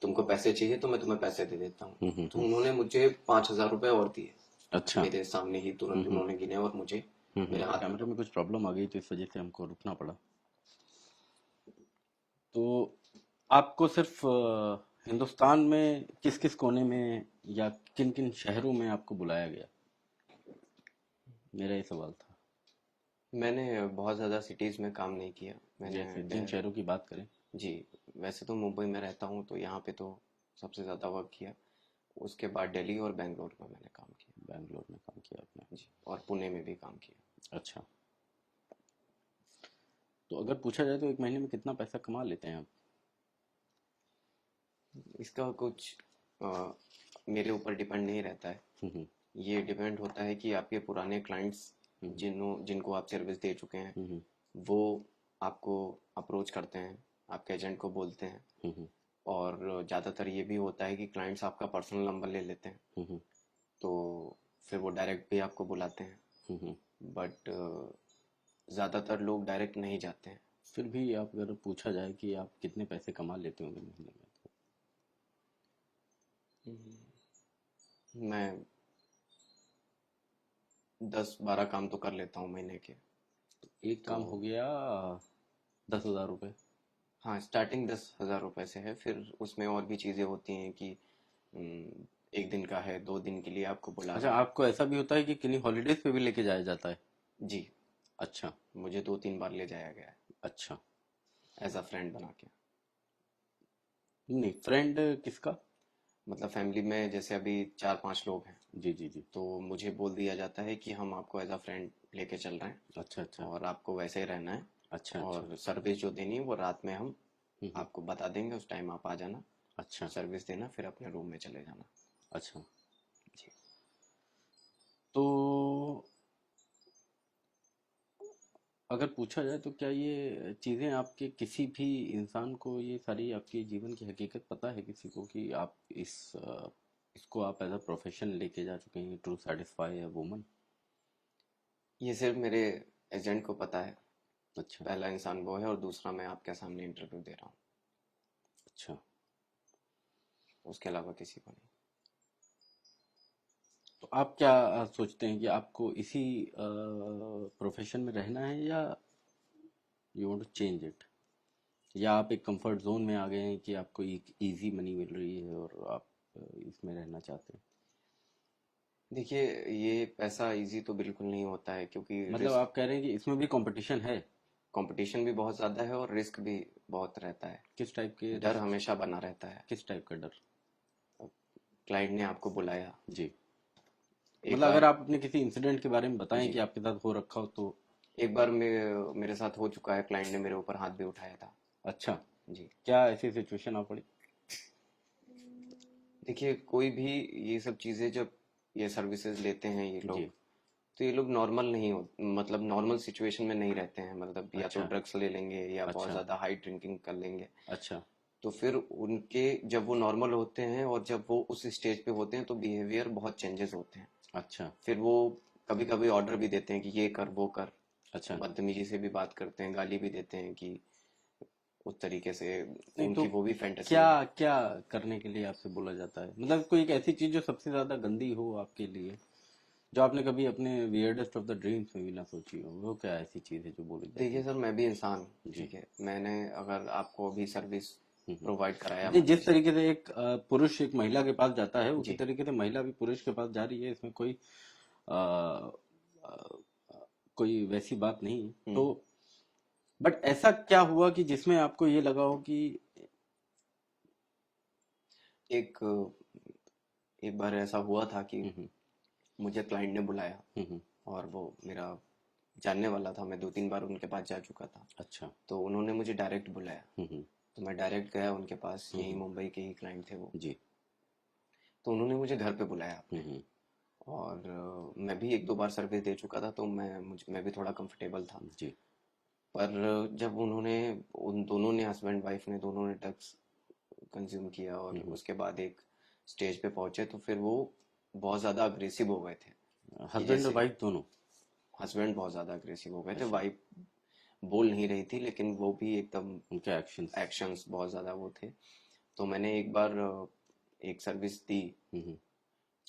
तुमको पैसे चाहिए तो मैं तुम्हें पैसे दे देता हूँ। तो उन्होंने मुझे 5,000 रुपए और दिए।
अच्छा।
मेरे सामने ही तुरंत उन्होंने गिने और मुझे मेरे हाथ में।
कैमरे में कुछ प्रॉब्लम आ गई तो इस वजह से हमको रुकना पड़ा। तो आपको सिर्फ हिंदुस्तान में किस किस कोने में या किन किन शहरों में आपको बुलाया गया? मेरा ये सवाल था।
मैंने बहुत ज्यादा सिटीज में काम नहीं किया।
जैसे जिन शहरों की बात करें।
जी, वैसे तो मुंबई में रहता हूँ तो यहाँ पे तो सबसे ज्यादा वर्क किया। उसके बाद दिल्ली और बेंगलोर में मैंने काम किया।
बैंगलोर में काम किया आपने?
जी, और पुणे में भी काम किया।
अच्छा। तो अगर पूछा जाए तो एक महीने में कितना पैसा कमा लेते हैं आप?
इसका कुछ मेरे ऊपर डिपेंड नहीं रहता है। ये डिपेंड होता है कि आपके पुराने क्लाइंट्स जिनको आप सर्विस दे चुके हैं वो आपको अप्रोच करते हैं, आपके एजेंट को बोलते हैं। और ज़्यादातर ये भी होता है कि क्लाइंट्स आपका पर्सनल नंबर ले लेते हैं तो फिर वो डायरेक्ट भी आपको बुलाते हैं। बट ज़्यादातर लोग डायरेक्ट नहीं जाते हैं।
फिर भी आप अगर पूछा जाए कि आप कितने पैसे कमा लेते होंगे महीने में तो?
मैं 10-12 काम तो कर लेता हूँ महीने के।
एक काम हो गया 10,000 रुपये।
हाँ, स्टार्टिंग 10,000 रुपए से है। फिर उसमें और भी चीज़ें होती हैं कि एक दिन का है, 2 दिन के लिए आपको बुला
अच्छा,
रहे हैं।
आपको ऐसा भी होता है कि किन्हीं हॉलीडेज पे भी लेके जाया जाता है?
जी,
अच्छा।
मुझे 2-3 बार ले जाया गया है
अच्छा।
एज अ फ्रेंड बना के।
नहीं, फ्रेंड किसका?
मतलब फैमिली में जैसे अभी 4-5 लोग हैं
जी जी जी।
तो मुझे बोल दिया जाता है कि हम आपको एज अ फ्रेंड लेके चल रहे हैं।
अच्छा अच्छा।
और आपको वैसे ही रहना है।
अच्छा अच्छा।
और सर्विस जो देनी है वो रात में हम आपको बता देंगे, उस टाइम आप आ जाना।
अच्छा।
सर्विस देना, फिर अपने रूम में चले जाना।
अच्छा।
जी।
तो अगर पूछा जाए तो क्या ये चीज़ें आपके किसी भी इंसान को, ये सारी आपके जीवन की हकीकत पता है किसी को कि आप इसको आप एज अ प्रोफेशन लेके जा चुके हैं टू सेटिस्फाई अ वुमन?
ये सिर्फ मेरे एजेंट को पता है।
अच्छा।
पहला इंसान वो है और दूसरा मैं आपके सामने इंटरव्यू दे रहा हूँ।
अच्छा।
उसके अलावा किसी को नहीं।
तो आप क्या सोचते हैं कि आपको इसी प्रोफेशन में रहना है या you want to change it, या आप एक कंफर्ट जोन में आ गए हैं कि आपको एक इजी मनी मिल रही है और आप इसमें रहना चाहते हैं?
देखिए, ये पैसा इजी तो बिल्कुल नहीं होता है क्योंकि
मतलब
रिस्क
आप कह रहे हैं कि इसमें भी कंपटीशन है?
कंपटीशन भी बहुत ज्यादा है और रिस्क भी बहुत रहता है।
किस टाइप के
डर
रिस्क?
हमेशा बना रहता है।
किस टाइप का डर?
क्लाइंट ने आपको बुलाया
जी।
एक
मतलब अगर
बार।
आप अपने किसी इंसिडेंट के बारे में बताएं
जी,
कि आपके साथ हो रखा हो तो।
एक बार मेरे साथ हो चुका है, क्लाइंट ने मेरे ऊपर हाथ भी उठाया था।
अच्छा।
जी।
क्या ऐसी सिचुएशन आ पड़ी?
देखिए, कोई भी ये सब चीजें जब ये सर्विसेज लेते हैं ये
जी।
लोग, तो ये लोग नॉर्मल नहीं हो, मतलब नॉर्मल सिचुएशन में नहीं रहते हैं, मतलब या तो
अच्छा।
ड्रग्स ले लेंगे या बहुत
अच्छा।
ज्यादा हाई ड्रिंकिंग कर लेंगे।
अच्छा।
तो फिर उनके जब वो नॉर्मल होते हैं और जब वो उस स्टेज पे होते हैं तो बिहेवियर बहुत चेंजेस होते हैं।
अच्छा।
फिर वो कभी कभी ऑर्डर भी देते हैं कि ये कर वो कर,
अच्छा।
बदतमीजी से भी बात करते हैं, गाली भी देते हैं कि उस तरीके से
नहीं तो
उनकी वो भी फैंटेसी
क्या
है।
क्या करने के लिए आपसे बोला जाता है? मतलब कोई एक ऐसी चीज जो सबसे ज्यादा गंदी हो आपके लिए, जो आपने कभी अपने वियर्डेस्ट ऑफ द ड्रीम्स में भी ना सोची हो, वो क्या ऐसी चीज है जो बोली जाती
देखिए
है?
सर, मैं भी इंसान हूँ,
जी।
ठीक है। मैंने अगर आपको अभी सर्विस
हम्म।
प्रोवाइड कराया
नहीं,
मान
जिस
लीजिए।
तरीके से एक पुरुष एक महिला के पास जाता है, उसी
जी।
तरीके से महिला भी पुरुष के पास जा रही है, इसमें कोई आ, आ, कोई वैसी बात नहीं तो।
हम्म।
बट ऐसा क्या हुआ कि जिसमें आपको ये लगा हो कि
एक एक बार ऐसा हुआ था कि
हम्म।
मुझे क्लाइंट ने बुलाया,
हम्म।
और वो मेरा जानने वाला था, मैं 2-3 बार उनके पास जा चुका था।
अच्छा।
तो उन्होंने मुझे डायरेक्ट बुलाया,
हम्म।
तो मैं डायरेक्ट गया उनके पास, यही
हम्म।
मुंबई के ही क्लाइंट थे वो।
जी।
तो उन्होंने मुझे घर पे बुलाया अपने,
हम्म।
और मैं भी 1-2 बार सर्विस दे चुका था, तो मैं भी थोड़ा कंफर्टेबल था।
जी।
पर जब उन दोनों ने, हस्बैंड वाइफ ने, दोनों ने ड्रग्स कंज्यूम किया और
हम्म।
उसके बाद एक स्टेज पे पहुंचे, तो फिर वो बहुत ज़्यादा अग्रेसिव हो गए थे। कि
हस्बैंड और
जैसे
वाइफ दोनों?
हस्बैंड बहुत ज़्यादा अग्रेसिव हो गए थे,
अच्छा।
वाइफ बोल नहीं रही थी, लेकिन वो भी एकदम
उनके एक्शंस?
एक्शंस बहुत ज़्यादा वो थे। तो मैंने एक बार एक सर्विस दी,
हम्म।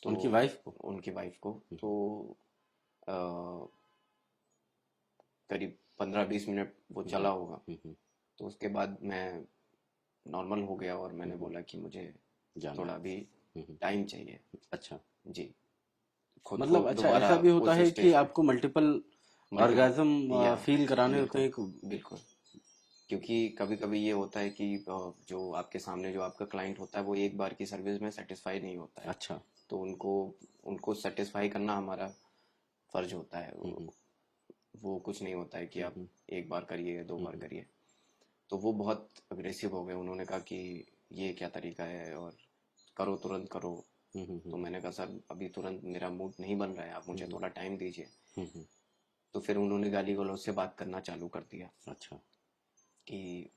तो
उनकी वाइफ को?
उनकी वाइफ को, तो अ, करीब 15-20 मिनट वो
हम्म।
चला होगा।
हम्म।
तो उसके बाद मैं नॉर्मल हो गया और मैंने
हम्म।
बोला कि मुझे
जाना
थोड़ा
है।
भी
हम्म।
टाइम चाहिए।
अच्छा।
जी। खुद को
मतलब अच्छा,
दोबारा
ऐसा भी होता
उस
है कि
स्टेज पे
आपको मल्टीपल
मल्टीपल,
ऑर्गेजम
या
फील कराने होते
बिल्कुल
हैं एक?
बिल्कुल। क्योंकि कभी कभी ये होता है कि जो आपके सामने जो आपका क्लाइंट होता है वो एक बार की सर्विस में सेटिस्फाई नहीं होता है।
अच्छा।
तो उनको उनको सेटिस्फाई करना हमारा फर्ज होता है।
हम्म।
वो कुछ नहीं होता है कि आप
हम्म।
एक बार करिए, 2 बार
हम्म।
करिए। तो वो बहुत अग्रेसिव हो गए, उन्होंने कहा कि ये क्या तरीका है, और करो, तुरंत करो।
हम्म।
तो मैंने कहा सर, अभी तुरंत मेरा मूड नहीं बन रहा है, आप मुझे
हम्म।
थोड़ा टाइम दीजिए।
हम्म।
तो फिर उन्होंने गाली गलौज से बात करना चालू कर दिया,
अच्छा।
कि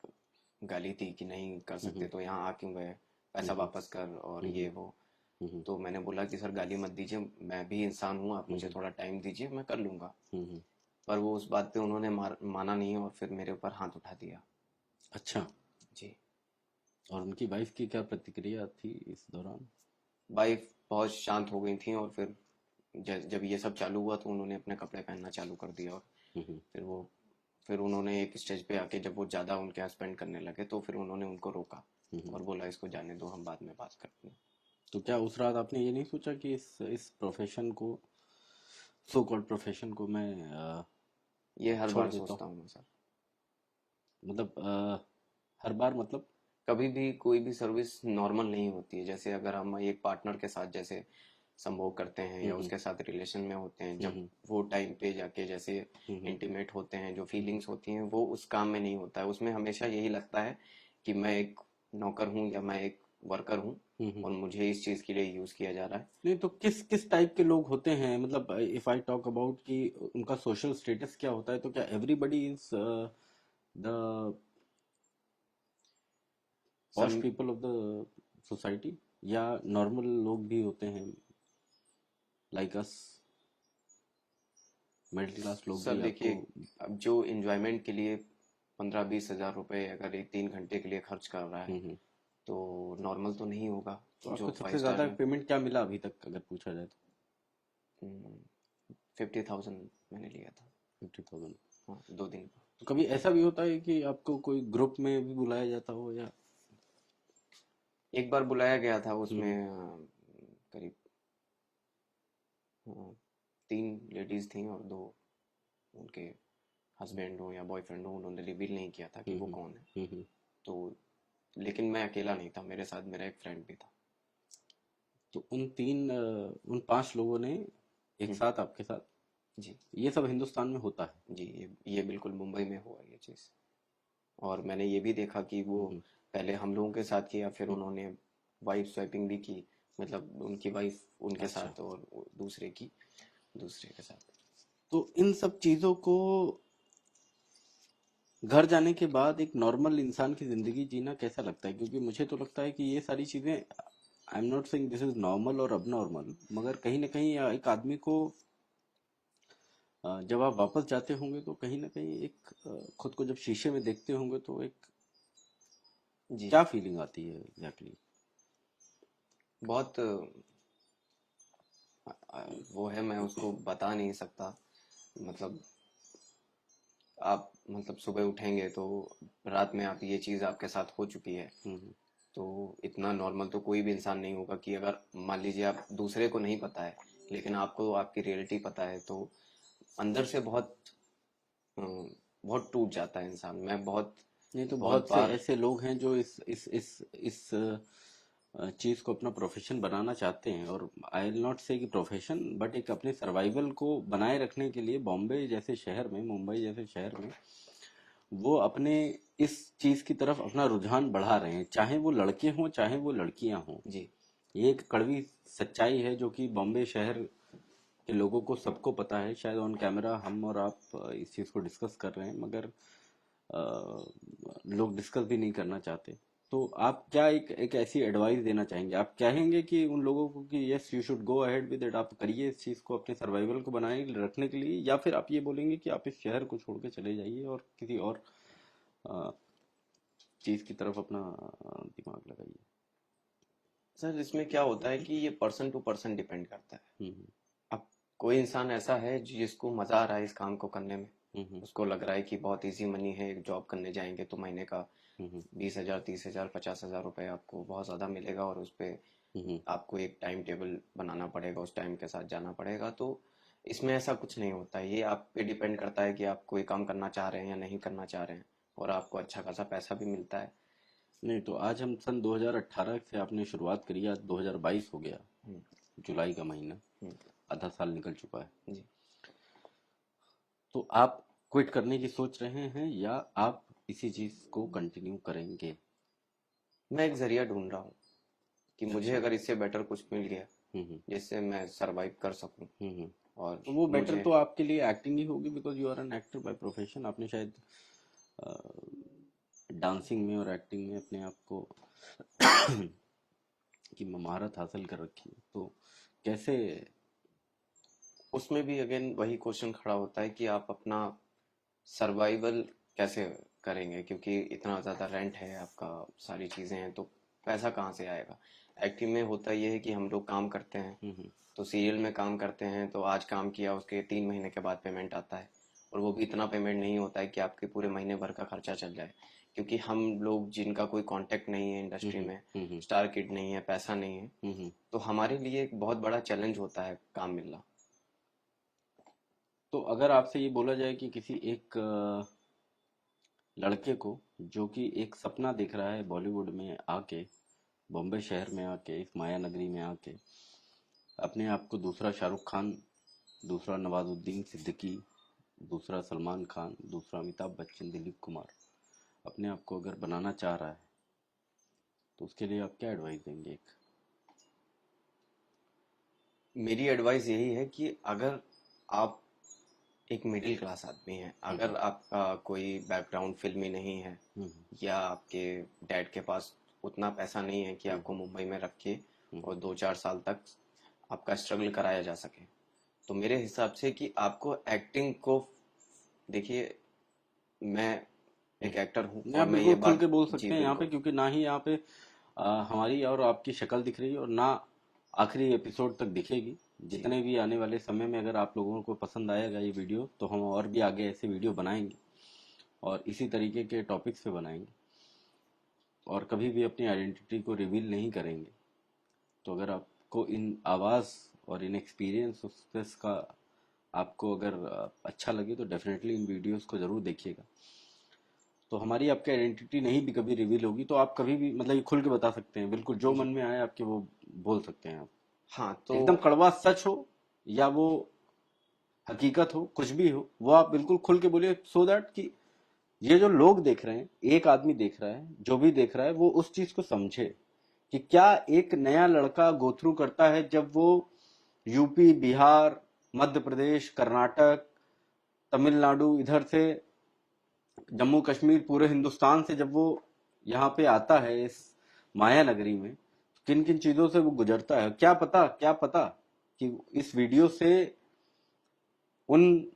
गाली थी कि नहीं कर सकते
हम्म।
तो यहाँ आ क्यों गए, पैसा
हम्म।
वापस कर, और
हम्म।
ये वो।
हम्म।
तो मैंने बोला कि सर गाली मत दीजिए, मैं भी इंसान हूँ, आप मुझे
हम्म।
थोड़ा टाइम दीजिए, मैं कर लूंगा।
हम्म।
पर वो उस बात पे उन्होंने माना नहीं, और फिर मेरे ऊपर हाथ उठा दिया।
अच्छा।
जी।
और उनकी वाइफ की क्या प्रतिक्रिया थी इस दौरान?
वाइफ बहुत शांत हो गई थी, और फिर जब ये सब चालू हुआ तो उन्होंने अपने कपड़े पहनना चालू कर दिया, और
हम्म।
फिर वो फिर उन्होंने एक स्टेज पे आके जब वो ज़्यादा उनके यहाँ स्पेंड करने लगे, तो फिर उन्होंने उनको रोका
हम्म।
और बोला इसको जाने दो, हम बाद में बात करते हैं।
तो क्या उस रात आपने ये नहीं सोचा कि इस प्रोफेशन को, सो कॉल्ड प्रोफेशन को मैं
ये हर
छोड़
बार
देता हूँ?
सोचता हूँ मैं सर।
मतलब हर बार मतलब?
कभी भी कोई भी सर्विस नॉर्मल नहीं होती है। जैसे अगर हम एक पार्टनर के साथ जैसे संभोग करते हैं या
हम्म।
उसके साथ रिलेशन में होते हैं, जब
हम्म।
वो टाइम पे जाके जैसे
हम्म।
इंटीमेट होते हैं, जो फीलिंग्स होती हैं वो उस काम में नहीं होता है। उसमें हमेशा यही लगता है कि मैं एक नौकर हूँ या मैं एक वर्कर हूँ,
हम्म।
और मुझे इस चीज़ के लिए यूज़ किया जा रहा है।
नहीं तो किस किस टाइप के लोग होते हैं? मतलब इफ आई टॉक अबाउट कि उनका सोशल स्टेटस क्या होता है, तो क्या एवरीबडी इज द पॉश
सब
पीपल ऑफ द सोसाइटी, या नॉर्मल लोग भी होते हैं लाइक अस, मिडिल क्लास लोग
सर
भी
देखिए,
आपको?
अब जो इंजॉयमेंट के लिए 15-20 हज़ार रुपए अगर एक 3 घंटे के लिए खर्च कर रहा है,
हम्म।
तो नॉर्मल तो नहीं होगा।
तो
जो
आपको
फाइव
सबसे
स्टार
ज्यादा
में
पेमेंट क्या मिला अभी तक अगर पूछा जाए तो?
50,000 मैंने लिया था।
50,000?
हाँ, 2 दिन का।
तो कभी ऐसा भी होता है कि आपको कोई ग्रुप में भी बुलाया जाता हो या?
एक बार बुलाया गया था,
हम्म।
उसमें करीब 3 लेडीज थी और 2 उनके हस्बैंड हो या बॉयफ्रेंड हो, उन्होंने रिवील नहीं किया था कि वो
हम्म।
कौन है।
हम्म।
तो लेकिन मैं अकेला नहीं था, मेरे साथ मेरा एक फ्रेंड भी था।
तो उन 5 लोगों ने एक
हम्म,
साथ आपके साथ,
जी।
ये सब हिंदुस्तान में होता है?
जी, ये बिल्कुल मुंबई में हुआ ये चीज़। और मैंने ये भी देखा कि वो पहले हम लोगों के साथ किया, फिर उन्होंने वाइफ स्वैपिंग भी की, मतलब उनकी वाइफ उनके
अच्छा।
साथ और दूसरे की दूसरे के साथ।
तो इन सब चीजों को घर जाने के बाद एक नॉर्मल इंसान की जिंदगी जीना कैसा लगता है? क्योंकि मुझे तो लगता है कि ये सारी चीजें, I am not saying this is normal और अब नॉर्मल, मगर कहीं ना कहीं एक आदमी को जब आप वापस जाते होंगे तो कहीं ना कहीं एक खुद को जब शीशे में देखते होंगे तो एक
जी।
क्या फीलिंग आती है एग्जैक्टली?
बहुत वो है, मैं उसको बता नहीं सकता। मतलब आप मतलब सुबह उठेंगे तो रात में आप ये चीज़ आपके साथ हो चुकी है, तो इतना नॉर्मल तो कोई भी इंसान नहीं होगा कि अगर मान लीजिए आप दूसरे को नहीं पता है लेकिन आपको आपकी रियलिटी पता है, तो अंदर से बहुत टूट जाता है इंसान। मैं बहुत
नहीं तो
बहुत
बहुत से
बार।
ऐसे लोग हैं जो इस चीज को अपना प्रोफेशन बनाना चाहते हैं, और आई विल नॉट से कि प्रोफेशन, बट एक अपने सर्वाइवल को बनाए रखने के लिए बॉम्बे जैसे शहर में, मुंबई जैसे शहर में वो अपने इस चीज की तरफ अपना रुझान बढ़ा रहे हैं, चाहे वो लड़के हों चाहे वो लड़कियां हों।
जी।
ये एक कड़वी सच्चाई है जो कि बॉम्बे शहर के लोगों को सबको पता है। शायद ऑन कैमरा हम और आप इस चीज को डिस्कस कर रहे हैं, मगर लोग डिस्कस भी नहीं करना चाहते। तो आप क्या एक ऐसी एडवाइस देना चाहेंगे? आप कहेंगे कि उन लोगों को कि yes you should go ahead with it, आप करिए इस चीज को अपने सर्वाइवल को बनाए रखने के लिए, या फिर आप ये बोलेंगे कि आप इस शहर को छोड़ के चले जाइए और किसी और अ, चीज की तरफ अपना दिमाग लगाइए?
सर, इसमें क्या होता है कि ये पर्सन टू पर्सन डिपेंड करता है।
हम्म।
अब कोई इंसान ऐसा है जिसको मजा आ रहा है इस काम को करने में,
हम्म।
उसको लग रहा है कि बहुत इजी मनी है, एक जॉब करने जाएंगे तो महीने का
हम्म।
20,000 30,000 50,000 रुपए आपको बहुत ज़्यादा मिलेगा, और उस पे
हम्म।
आपको एक टाइम टेबल बनाना पड़ेगा, उस टाइम के साथ जाना पड़ेगा। तो इसमें ऐसा कुछ नहीं होता है, ये आप पे डिपेंड करता है कि आप कोई काम करना चाह रहे हैं या नहीं करना चाह रहे हैं, और आपको अच्छा खासा पैसा भी मिलता है।
नहीं तो आज हम सन 2018 से आपने शुरुआत करी, आज 2022 हो गया,
हम्म।
जुलाई का महीना,
हम्म।
आधा साल निकल चुका है।
जी।
तो आप क्विट करने की सोच रहे हैं या आप इसी चीज को कंटिन्यू करेंगे?
मैं एक जरिया ढूंढ रहा हूँ कि मुझे
अच्छा।
अगर इससे बेटर कुछ मिल गया
हम्म।
जिससे मैं सरवाइव कर सकूं,
हम्म।
और
तो वो बेटर
मुझे।
तो आपके लिए एक्टिंग ही होगी, because you are an actor by profession. आपने शायद डांसिंग में और एक्टिंग में अपने आप को की महारत हासिल कर रखी है, तो कैसे?
उसमें भी अगेन वही क्वेश्चन खड़ा होता है कि आप अपना सर्वाइवल कैसे करेंगे, क्योंकि इतना ज़्यादा रेंट है आपका, सारी चीज़ें हैं, तो पैसा कहाँ से आएगा। एक्टिंग में होता ये है कि हम लोग काम करते हैं,
हम्म।
तो सीरियल में काम करते हैं तो आज काम किया उसके 3 महीने के बाद पेमेंट आता है, और वो भी इतना पेमेंट नहीं होता है कि आपके पूरे महीने भर का खर्चा चल जाए, क्योंकि हम लोग जिनका कोई कांटेक्ट नहीं है इंडस्ट्री
हम्म।
में,
हम्म।
स्टार किड नहीं है, पैसा नहीं है,
हम्म।
तो हमारे लिए एक बहुत बड़ा चैलेंज होता है काम मिलना।
तो अगर आपसे ये बोला जाए कि किसी एक लड़के को जो कि एक सपना देख रहा है बॉलीवुड में आके, बॉम्बे शहर में आके, इस माया नगरी में आके अपने आप को दूसरा शाहरुख खान, दूसरा नवाजुद्दीन सिद्दीकी, दूसरा सलमान खान, दूसरा अमिताभ बच्चन, दिलीप कुमार, अपने आप को अगर बनाना चाह रहा है तो उसके लिए आप क्या एडवाइस देंगे? एक
मेरी एडवाइस यही है कि अगर आप एक मिडिल क्लास आदमी हैं, अगर आपका कोई बैकग्राउंड फिल्मी नहीं है,
हम्म।
या आपके डैड के पास उतना पैसा नहीं है कि आपको मुंबई में रख के और 2-4 साल तक आपका स्ट्रगल कराया जा सके, तो मेरे हिसाब से कि आपको एक्टिंग को देखिए, मैं एक एक्टर हूँ
नहीं,
और
आप
मैं ये
बिल्कुल खुल
बात।
के बोल
जी
सकते हैं यहाँ पे,
बिल्कुल।
क्योंकि ना ही यहाँ पे हमारी और आपकी शक्ल दिख रही है और ना आखिरी एपिसोड तक दिखेगी।
जी।
जितने भी आने वाले समय में अगर आप लोगों को पसंद आएगा ये वीडियो, तो हम और भी आगे ऐसे वीडियो बनाएंगे और इसी तरीके के टॉपिक्स पे बनाएंगे, और कभी भी अपनी आइडेंटिटी को रिवील नहीं करेंगे। तो अगर आपको इन आवाज़ और इन एक्सपीरियंस का आपको अगर अच्छा लगे तो डेफिनेटली इन वीडियोस को ज़रूर देखिएगा। तो हमारी आपकी आइडेंटिटी नहीं भी कभी रिवील होगी तो आप कभी भी मतलब ये खुल के बता सकते हैं, बिल्कुल जो मन में आए आपके वो बोल सकते हैं आप।
हाँ तो
एकदम कड़वा सच हो या वो हकीकत हो, कुछ भी हो, वो आप बिल्कुल खुल के बोलिए, सो दैट कि ये जो लोग देख रहे हैं, एक आदमी देख रहा है, जो भी देख रहा है वो उस चीज को समझे कि क्या एक नया लड़का गो थ्रू करता है जब वो यूपी, बिहार, मध्य प्रदेश, कर्नाटक, तमिलनाडु, इधर से जम्मू कश्मीर, पूरे हिंदुस्तान से जब वो यहाँ पे आता है इस माया नगरी में, किन किन चीजों से वो गुजरता है। क्या पता कि इस वीडियो से उन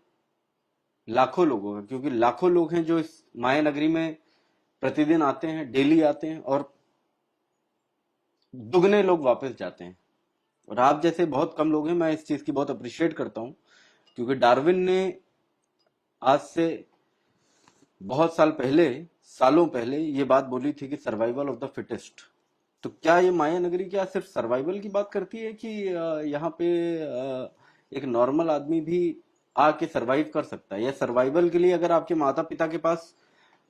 लाखों लोगों का, क्योंकि लाखों लोग हैं जो इस माया नगरी में प्रतिदिन आते हैं, डेली आते हैं, और दुगने लोग वापस जाते हैं। और आप जैसे बहुत कम लोग हैं, मैं इस चीज की बहुत अप्रिशिएट करता हूं, क्योंकि डार्विन ने आज से बहुत सालों पहले ये बात बोली थी कि सर्वाइवल ऑफ द फिटेस्ट। तो क्या ये माया नगरी क्या सिर्फ सर्वाइवल की बात करती है कि यहाँ पे एक नॉर्मल आदमी भी आके सरवाइव कर सकता है, या सर्वाइवल के लिए अगर आपके माता पिता के पास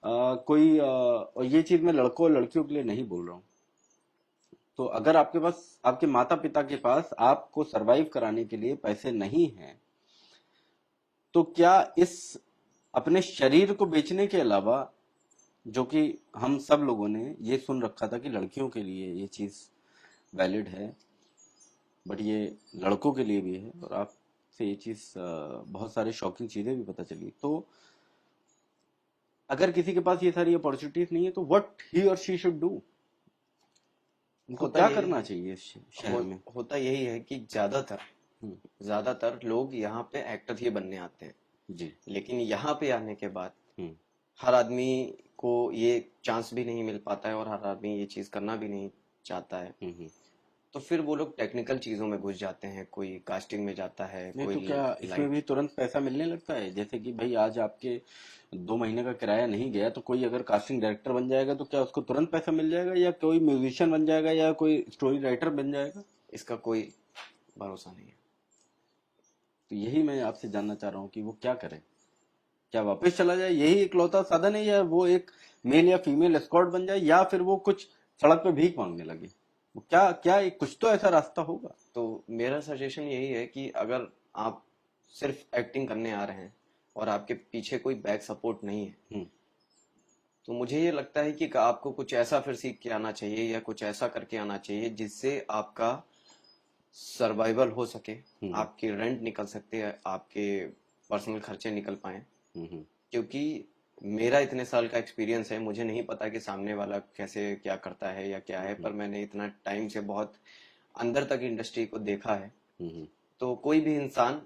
कोई और ये चीज मैं लड़कों और लड़कियों के लिए नहीं बोल रहा हूँ, तो अगर आपके पास, आपके माता पिता के पास आपको सरवाइव कराने के लिए पैसे नहीं हैं, तो क्या इस अपने शरीर को बेचने के अलावा, जो कि हम सब लोगों ने ये सुन रखा था कि लड़कियों के लिए ये चीज वैलिड है, बट ये लड़कों के लिए भी है, और आपसे ये चीज बहुत सारी शॉकिंग चीजें भी पता चली। तो अगर किसी के पास ये सारी अपॉर्चुनिटीज नहीं है, तो व्हाट ही और शी शुड डू, उनको क्या करना चाहिए इस शहर में?
होता यही है कि ज्यादातर लोग यहाँ पे एक्टर ही बनने आते हैं
जी।
लेकिन यहाँ पे आने के बाद हर आदमी को ये चांस भी नहीं मिल पाता है और हर आदमी ये चीज करना भी नहीं चाहता है। तो फिर वो लोग टेक्निकल चीजों में घुस जाते हैं, कोई कास्टिंग में जाता है,
नहीं
कोई
तो क्या इसमें भी तुरंत पैसा मिलने लगता है? जैसे कि भाई आज आपके 2 महीने का किराया नहीं गया, तो कोई अगर कास्टिंग डायरेक्टर बन जाएगा तो क्या उसको तुरंत पैसा मिल जाएगा, या कोई म्यूजिशियन बन जाएगा, या कोई स्टोरी राइटर बन जाएगा?
इसका कोई भरोसा नहीं है।
तो यही मैं आपसे जानना चाह रहा हूँ कि वो क्या करे, क्या वापस चला जाए, यही इकलौता साधन है, या वो एक मेल या फीमेल एस्कॉर्ट बन जाए, या फिर वो कुछ सड़क पे भीख मांगने लगे? वो क्या क्या एक कुछ तो ऐसा रास्ता होगा।
तो मेरा सजेशन यही है कि अगर आप सिर्फ एक्टिंग करने आ रहे हैं और आपके पीछे कोई बैक सपोर्ट नहीं है, तो मुझे ये लगता है कि आपको कुछ ऐसा फिर सीख के आना चाहिए या कुछ ऐसा करके आना चाहिए जिससे आपका सर्वाइवल हो सके, आपके रेंट निकल सकते हैं, आपके पर्सनल खर्चे निकल पाए। क्योंकि मेरा इतने साल का एक्सपीरियंस है, मुझे नहीं पता कि सामने वाला कैसे क्या करता है या क्या है, पर मैंने इतना टाइम से बहुत अंदर तक इंडस्ट्री को देखा है। तो कोई भी इंसान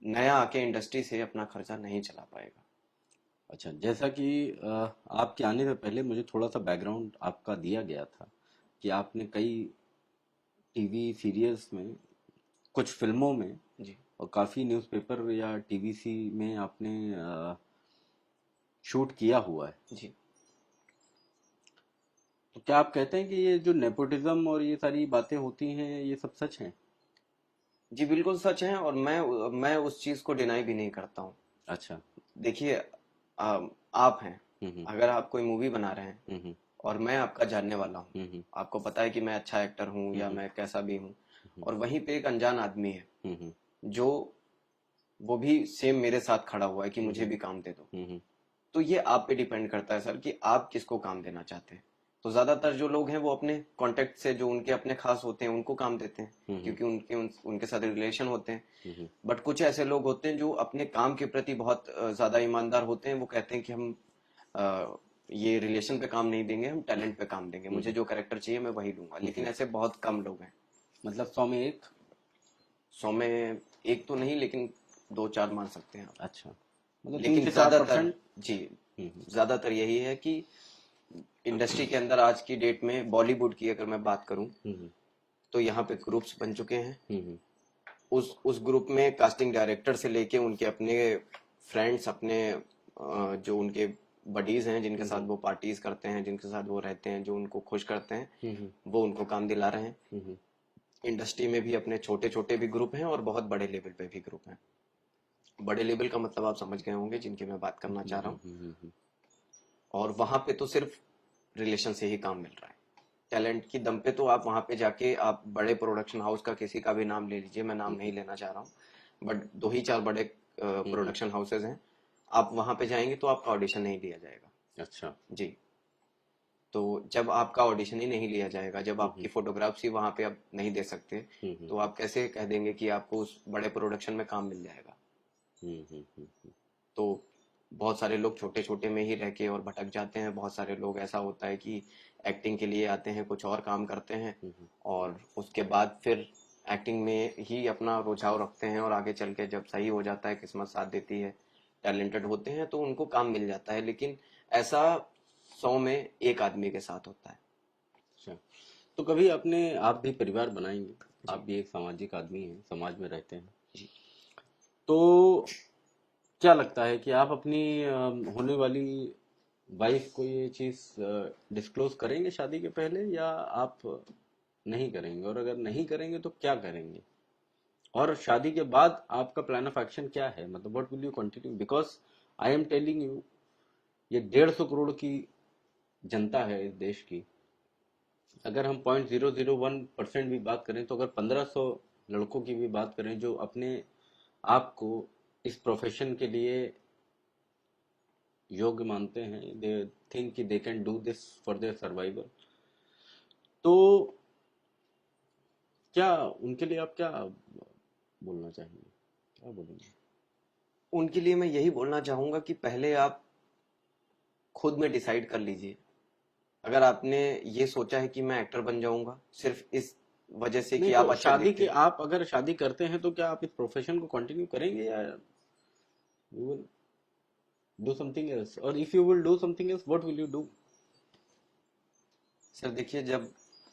नया आके इंडस्ट्री से अपना खर्चा नहीं चला पाएगा।
अच्छा, जैसा कि आपके आने से पहले मुझे थोड़ा सा बैकग्राउंड आपका दिया गया था कि आपने कई टीवी सीरियल्स में, कुछ फिल्मों में
जी,
और काफी न्यूज़पेपर या टीवीसी में आपने शूट किया हुआ है।
जी।
तो क्या आप कहते हैं कि ये जो नेपोटिज्म और ये सारी बातें होती हैं, ये सब सच हैं?
जी बिल्कुल सच है, और मैं उस चीज को डिनाई भी नहीं करता हूँ।
अच्छा।
देखिए, आप हैं, अगर आप कोई मूवी बना रहे हैं और मैं आपका जानने वाला हूँ, आपको पता है कि मैं अच्छा एक्टर हूँ या मैं कैसा भी हूँ, और वहीं पे एक अनजान आदमी है जो वो भी सेम मेरे साथ खड़ा हुआ है कि मुझे भी काम दे दो, तो ये आप पे डिपेंड करता है सर कि आप किसको काम देना चाहते हैं। तो ज्यादातर जो लोग हैं वो अपने कांटेक्ट से, जो उनके अपने खास होते हैं, उनको काम देते हैं क्योंकि उनके साथ रिलेशन होते हैं। बट कुछ ऐसे लोग होते हैं जो अपने काम के प्रति बहुत ज्यादा ईमानदार होते हैं। वो कहते हैं कि हम ये रिलेशन पे काम नहीं देंगे, हम टैलेंट पे काम देंगे, मुझे जो कैरेक्टर चाहिए मैं वही लूंगा। लेकिन ऐसे बहुत कम लोग हैं।
मतलब 100 में एक?
100 में एक तो नहीं, लेकिन 2-4 मान सकते हैं आप।
अच्छा, मतलब
लेकिन ज्यादातर, जी, ज्यादातर यही है कि इंडस्ट्री के अंदर आज की डेट में, बॉलीवुड की अगर मैं बात करूं, तो यहाँ पे ग्रुप्स बन चुके हैं। उस ग्रुप में कास्टिंग डायरेक्टर से लेके उनके अपने फ्रेंड्स, अपने जो उनके बडीज हैं, जिनके साथ वो पार्टीज करते हैं, जिनके साथ वो रहते हैं, जो उनको खुश करते हैं, वो उनको काम दिला रहे हैं। इंडस्ट्री में भी अपने छोटे छोटे भी ग्रुप हैं और बहुत बड़े लेवल पे भी ग्रुप हैं। बड़े लेवल का मतलब आप समझ गए होंगे जिनकी मैं बात करना चाह रहा हूँ। और वहां पे तो सिर्फ रिलेशन से ही काम मिल रहा है। टैलेंट की दम पे तो आप वहां पे जाके, आप बड़े प्रोडक्शन हाउस का किसी का भी नाम ले लीजिए, मैं नाम नहीं लेना चाह रहा हूँ, बट 2 ही 4 बड़े प्रोडक्शन हाउसेज हैं। आप वहां पे जाएंगे तो आपका ऑडिशन नहीं लिया जाएगा।
अच्छा।
जी। तो जब आपका ऑडिशन ही नहीं लिया जाएगा, जब आपकी फोटोग्राफ्स ही वहां पे आप नहीं दे सकते, तो आप कैसे कह देंगे कि आपको उस बड़े प्रोडक्शन में काम मिल जाएगा? तो बहुत सारे लोग छोटे छोटे में ही रह के और भटक जाते हैं। बहुत सारे लोग ऐसा होता है कि एक्टिंग के लिए आते हैं, कुछ और काम करते हैं, और उसके बाद फिर एक्टिंग में ही अपना रुझाव रखते हैं, और आगे चल के जब सही हो जाता है, किस्मत साथ देती है, टैलेंटेड होते हैं, तो उनको काम मिल जाता है। लेकिन ऐसा 100 में एक आदमी के साथ होता है।
अच्छा, तो कभी आप भी परिवार बनाएंगे, आप भी एक सामाजिक आदमी हैं, समाज में रहते हैं,
जी।
तो क्या लगता है कि आप अपनी होने वाली वाइफ को ये चीज डिस्क्लोज करेंगे शादी के पहले, या आप नहीं करेंगे, और अगर नहीं करेंगे तो क्या करेंगे, और शादी के बाद आपका प्लान ऑफ एक्शन क्या है, मतलब what will you continue, because I am telling you, ये 150 करोड़ की जनता है इस देश की। अगर हम 0.001% भी बात करें, तो अगर 1500 लड़कों की भी बात करें जो अपने आप को इस प्रोफेशन के लिए योग्य मानते हैं, दे थिंक कि they can do this for their survival, तो क्या उनके लिए आप क्या बोलना चाहेंगे, क्या बोलेंगे?
उनके लिए मैं यही बोलना चाहूंगा कि पहले आप खुद में डिसाइड कर लीजिए। अगर आपने ये सोचा है कि मैं एक्टर बन जाऊंगा सिर्फ इस वजह से
नहीं,
कि आप
तो
अच्छा
शादी
दिखते
के
हैं।
आप अगर शादी करते हैं तो क्या आप इस प्रोफेशन को कंटिन्यू करेंगे, या you will do something else, और if you will do something else what will you do?
Sir देखिए, जब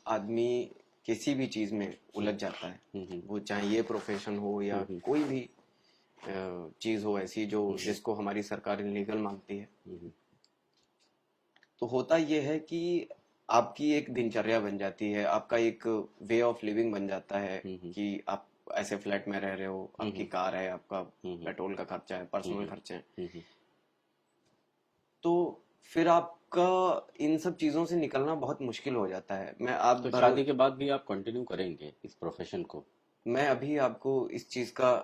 आदमी किसी भी चीज में उलझ जाता है, वो चाहे ये प्रोफेशन हो या कोई भी चीज हो ऐसी जो जिसको हमारी सरकार इलीगल मानती है, तो होता ये है कि आपकी एक दिनचर्या बन जाती है, आपका एक वे ऑफ लिविंग बन जाता है कि आप ऐसे फ्लैट में रह रहे हो, आपकी कार है, आपका पेट्रोल का खर्चा है, पर्सनल खर्चे हैं, तो फिर आपका इन सब चीजों से निकलना बहुत मुश्किल हो जाता है।
तो शादी के बाद भी आप कंटिन्यू करेंगे इस प्रोफेशन को?
मैं अभी आपको इस चीज का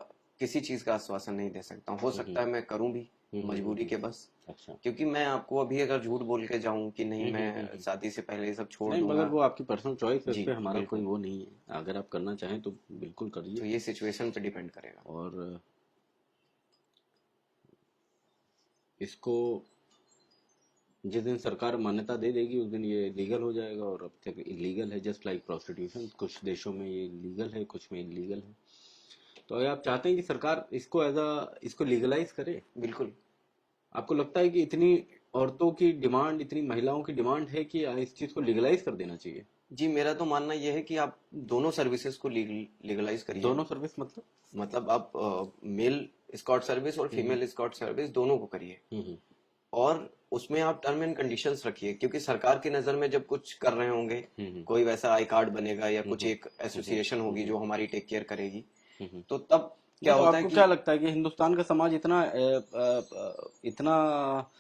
किसी चीज का आश्वासन नहीं दे सकता हूँ। हो सकता है मैं करूं भी मजबूरी के बस।
अच्छा।
क्योंकि मैं आपको अभी अगर झूठ बोल के जाऊं कि नहीं मैं शादी से पहले ये सब छोड़
नहीं, मगर
दूंगा।
वो आपकी पर्सनल चॉइस है, इस
जी
पे हमारा कोई
बिल्कुल।
वो नहीं है, अगर आप करना चाहें तो बिल्कुल करिए।
तो ये सिचुएशन पे डिपेंड करेगा।
और इसको जिस दिन सरकार मान्यता दे देगी उस दिन ये लीगल हो जाएगा, और अब तक इलीगल है, जस्ट लाइक प्रोस्टिट्यूशन। कुछ देशों में ये लीगल है, कुछ में इलीगल है। तो अगर आप चाहते हैं कि सरकार इसको लीगलाइज करे,
बिल्कुल।
आपको लगता है कि इतनी औरतों की डिमांड, इतनी महिलाओं की डिमांड है कि इस चीज को लीगलाइज कर देना चाहिए?
जी मेरा तो मानना यह है कि आप दोनों सर्विसेज को लीगलाइज करिए।
दोनों सर्विस
मतलब आप मेल स्कॉट सर्विस और फीमेल स्कॉट सर्विस दोनों को करिए, और उसमें आप टर्म एंड कंडीशंस रखिए। क्योंकि सरकार की नजर में जब कुछ कर रहे होंगे, कोई वैसा आई कार्ड बनेगा या कुछ एक एसोसिएशन होगी जो हमारी टेक केयर करेगी, तो तब क्या
तो
होता है
आपको
कि
क्या लगता है कि हिंदुस्तान का समाज इतना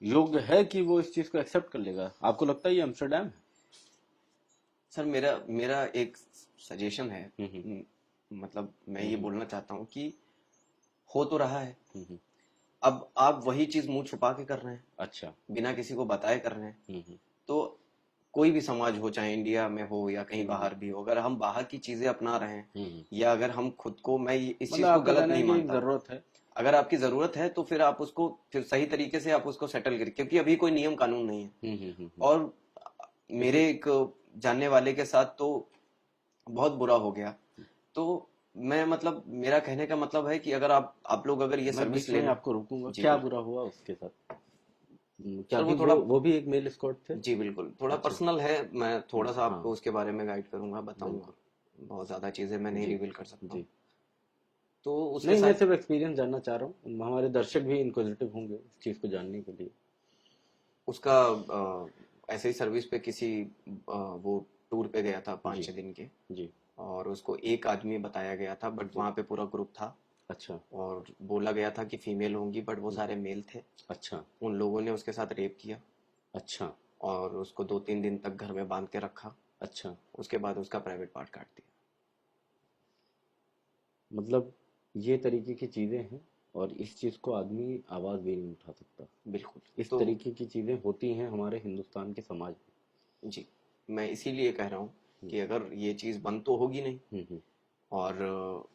योग्य है कि वो इस चीज को एक्सेप्ट कर लेगा? आपको लगता है ये एम्स्टर्डम है?
सर मेरा मेरा एक सजेशन है। मतलब मैं ये बोलना चाहता हूँ कि हो तो रहा है, अब आप वही चीज मुंह छुपा के कर रहे हैं।
अच्छा।
बिना किसी को बताए कर रहे हैं। तो कोई भी समाज हो, चाहे इंडिया में हो या कहीं बाहर भी हो, अगर हम बाहर की चीजें अपना रहे हैं, या अगर हम खुद को, मैं इस
मतलब
चीज को
आपका
गलत
कहना है
नहीं
कि एक
मानता।
जरूरत है।
अगर आपकी जरूरत है तो फिर आप उसको फिर सही तरीके से आप उसको सेटल करिए, क्योंकि अभी कोई नियम कानून नहीं है। और मेरे एक जानने वाले के साथ तो बहुत बुरा हो गया। तो मैं मतलब मेरा कहने का मतलब है कि अगर आप लोग अगर ये
मैं
सर्विस
बीच में
लेना।
आपको रोकूंगा,
जी
क्या
बिल्कुल।
बुरा हुआ उसके साथ? क्या
सर
भी
वो थोड़ा,
वो भी एक मेल स्कॉट थे?
जी बिल्कुल, थोड़ा
अच्छा।
पर्सनल है, मैं थोड़ा सा
हाँ,
आपको उसके बारे में गाइड करूंगा, बताऊंगा।
बिल्कुल।
बहुत ज्यादा चीजें मैं नहीं
जी
रिवील कर सकता हूँ।
जी।
तो उसके
नहीं, मैं
साथ
सिर्फ एक्सपीरियंस जानना चाह रहा हूँ, हमारे दर्शक भी इंक्विजिटिव होंगे इस चीज को जानने के लिए।
उसका ऐसे ही सर्विस पे किसी वो टूर पे गया था पाँच
जी
छह दिन के,
जी।
और उसको एक आदमी बताया गया था, बट
जी।
वहाँ पे पूरा ग्रुप था,
अच्छा।
और बोला गया था कि फीमेल होंगी, बट वो सारे मेल थे।
अच्छा।
उन लोगों ने उसके साथ रेप किया,
अच्छा।
और उसको 2-3 दिन तक घर में बांध के रखा।
अच्छा।
उसके बाद उसका प्राइवेट पार्ट काट दिया।
मतलब ये तरीके की चीजें हैं, और इस चीज को आदमी आवाज भी नहीं उठा सकता।
बिल्कुल।
इस
तो
तरीके की चीजें होती हैं हमारे हिंदुस्तान के समाज
जी, मैं इसीलिए कह रहा हूँ
में।
कि अगर ये चीज़ बंद तो होगी नहीं,
हम्म।
और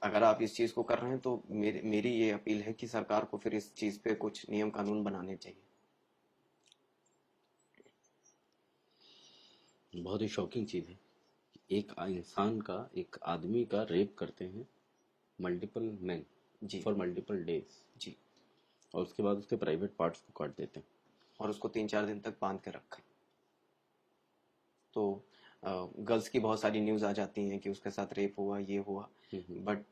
अगर आप इस चीज़ को कर रहे हैं तो मेरी ये अपील है कि सरकार को फिर इस चीज़ पे कुछ नियम कानून बनाने चाहिए।
बहुत ही शॉकिंग चीज है। एक इंसान का, एक आदमी का रेप करते हैं मल्टीपल मैन
जी।
फॉर मल्टीपल डेज,
जी।
और उसके बाद उसके प्राइवेट पार्ट्स को काट देते हैं।
और उसको 3-4 दिन तक बांध के रखा। तो गर्ल्स की बहुत सारी न्यूज़ आ जाती हैं कि उसके साथ रेप हुआ, ये हुआ। बट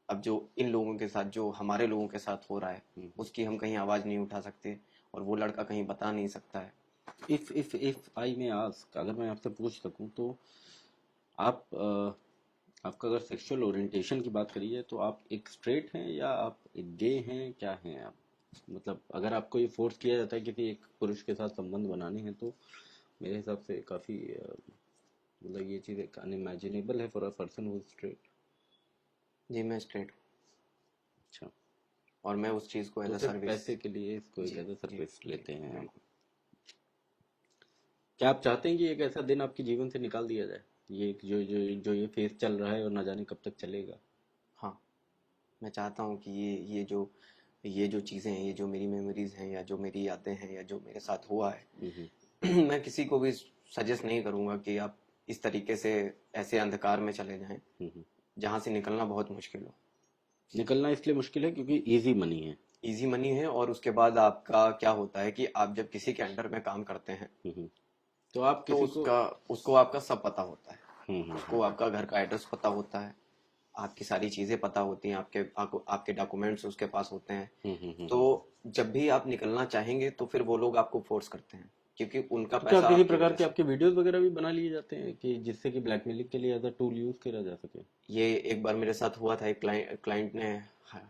अब जो इन लोगों के साथ, जो हमारे लोगों के साथ हो रहा है, उसकी हम कहीं आवाज़ नहीं उठा सकते, और वो लड़का कहीं बता नहीं सकता है।
इफ आई में आस्क, अगर मैं आपसे पूछ सकूं तो आप आपका अगर सेक्सुअल ओरिएंटेशन की बात करिए तो आप एक स्ट्रेट हैं या आप एक गे हैं, क्या हैं आप? मतलब अगर आपको ये फोर्स किया जाता है किसी एक पुरुष के साथ संबंध बनाने हैं तो मेरे हिसाब से काफी मतलब ये चीज एक अनइमेजिनेबल है for a person who is straight.
जी, मैं स्ट्रेट हूँ,
अच्छा।
और मैं उस चीज़ को एज
तो
अ
सिर्फ
सर्विस।
पैसे के लिए इसको एक
जी।
As a
ji.
सर्विस
जी।
लेते हैं आप?
बिल्कुल।
क्या आप चाहते हैं कि एक ऐसा दिन आपके जीवन से निकाल दिया जाए, ये जो जो जो ये फेज चल रहा है और ना जाने कब तक चलेगा?
हाँ, मैं चाहता हूँ कि ये जो चीज़ें हैं, ये जो मेरी मेमोरीज हैं, या जो मेरी यादें हैं, या जो मेरे साथ हुआ है,
हम्म।
मैं किसी को भी सजेस्ट नहीं करूँगा कि आप इस तरीके से ऐसे अंधकार में चले जाएं
हम्म।
जहाँ से निकलना बहुत मुश्किल हो।
निकलना इसलिए मुश्किल है क्योंकि इजी मनी है।
इजी मनी है, और उसके बाद आपका क्या होता है कि आप जब किसी के अंडर में काम करते हैं,
तो आप
तो
किसी को।
उसको आपका सब पता होता है। उसको
हम्म।
आपका घर का एड्रेस पता होता है, आपकी सारी चीज़ें पता होती हैं, आपके डॉक्यूमेंट्स उसके पास होते हैं। तो जब भी आप निकलना चाहेंगे तो फिर वो लोग आपको फोर्स करते हैं, क्योंकि उनका
तो क्या
पैसा
किसी
आपकी
प्रकार
वजह
के
से।
आपके वीडियोस वगैरह भी बना लिए जाते हैं कि जिससे कि ब्लैकमेलिंग के लिए एज अ टूल यूज किया जा सके?
ये एक बार मेरे साथ हुआ था, एक क्लाइंट ने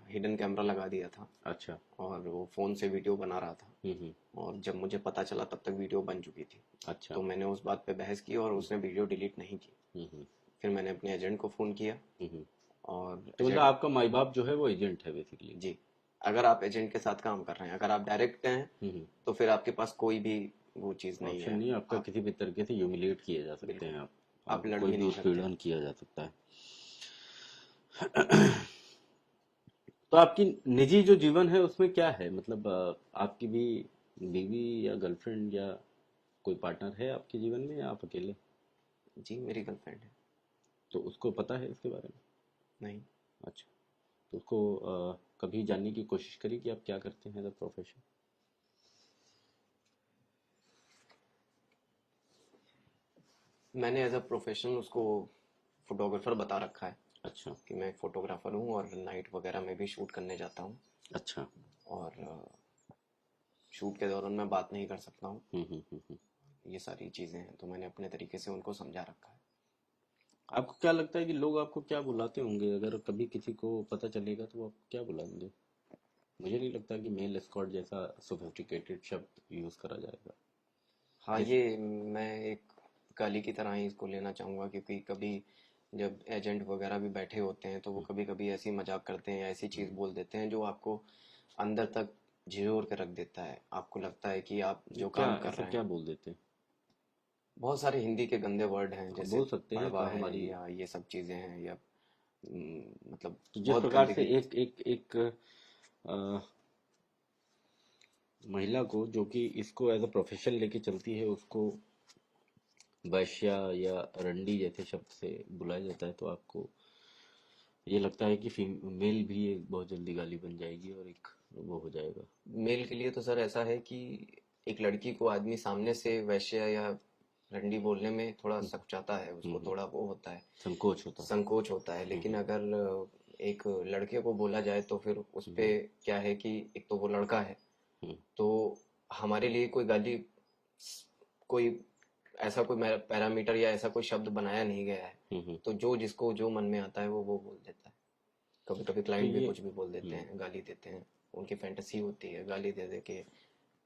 हिडन कैमरा लगा दिया था,
अच्छा।
और वो फ़ोन से वीडियो बना रहा था।
हम्म।
और जब मुझे पता चला तब तक वीडियो बन चुकी थी।
अच्छा।
तो मैंने उस बात पे बहस की, और उसने वीडियो डिलीट नहीं की।
हम्म।
फिर मैंने अपने एजेंट को फ़ोन किया,
हम्म।
और
तो मतलब
एजेंट।
आपका माई बाप जो है वो एजेंट है बेसिकली?
जी। अगर आप एजेंट के साथ काम कर रहे हैं, अगर आप डायरेक्ट हैं,
हम्म।
तो फिर आपके पास कोई भी वो चीज़ नहीं
ऑप्शन
है।
नहीं है आपका,
आप
किसी भी तरीके से ह्यूमिलेट किए जा सकते
बिल्कुल,
हैं आप।
आप
आपको
लड़
कोई
भी
भी
नहीं सकते।
उत्पीड़न किया जा सकता है। तो आपकी निजी जो जीवन है उसमें क्या है, मतलब आपकी भी बीवी या गर्लफ्रेंड या कोई पार्टनर है आपके जीवन में या आप अकेले?
जी, मेरी गर्लफ्रेंड है।
तो उसको पता है इसके बारे में?
नहीं।
अच्छा। तो उसको कभी जानने की कोशिश करी कि आप क्या करते हैं एज अ प्रोफेशन?
मैंने एज अ प्रोफेशन उसको फोटोग्राफर बता रखा है,
अच्छा।
कि मैं फोटोग्राफर हूँ, और नाइट वगैरह में भी शूट करने जाता हूँ।
अच्छा।
और शूट के दौरान मैं बात नहीं कर सकता हूँ।
हम्म।
ये सारी चीज़ें हैं, तो मैंने अपने तरीके से उनको समझा रखा है।
आपको क्या लगता है कि लोग आपको क्या बुलाते होंगे, अगर कभी किसी को पता चलेगा तो वो आप क्या बुलाएंगे? मुझे नहीं लगता कि मेल एस्कॉर्ट जैसा सोफिस्टिकेटेड शब्द यूज करा जाएगा।
हाँ,
जिस
ये मैं एक गाली की तरह ही इसको लेना चाहूँगा, क्योंकि कभी जब एजेंट वगैरह भी बैठे होते हैं, तो वो कभी कभी ऐसी मजाक करते हैं, या ऐसी चीज़ बोल देते हैं जो आपको अंदर तक झिझोर के रख देता है। आपको लगता है कि आप जो
क्या
काम कर
ऐसा
रहे
क्या
हैं।
बोल देते हैं?
बहुत सारे हिंदी के गंदे वर्ड हैं,
हाँ,
जैसे
बोल सकते हैं तो
पड़वा है,
हमारी।
या ये सब चीज़ें हैं, या मतलब
तो जिस
बहुत
प्रकार से
गंदगी।
एक एक एक अ, महिला को जो कि इसको एज अ प्रोफेशन लेके चलती है उसको वैश्या या रंडी जैसे शब्द से बुलाया जाता है, तो आपको ये लगता है कि फीमेल भी एक बहुत जल्दी गाली बन जाएगी और एक वो हो जाएगा?
मेल के लिए तो सर ऐसा है कि एक लड़की को आदमी सामने से वैश्य या रंडी बोलने में थोड़ा सकचाता है, उसको थोड़ा वो होता है,
संकोच होता है।
संकोच होता है। लेकिन अगर एक लड़के को बोला जाए, तो फिर उस पे क्या है कि एक तो वो लड़का है,
हम्म।
तो हमारे लिए कोई गाली, कोई ऐसा कोई पैरामीटर या ऐसा कोई शब्द बनाया नहीं गया है।
हम्म।
तो जो जिसको जो मन में आता है वो बोल देता है। कभी कभी
तो
क्लाइंट भी
ये
कुछ भी बोल देते हैं, गाली देते हैं। उनकी फैंटेसी होती है गाली दे दे के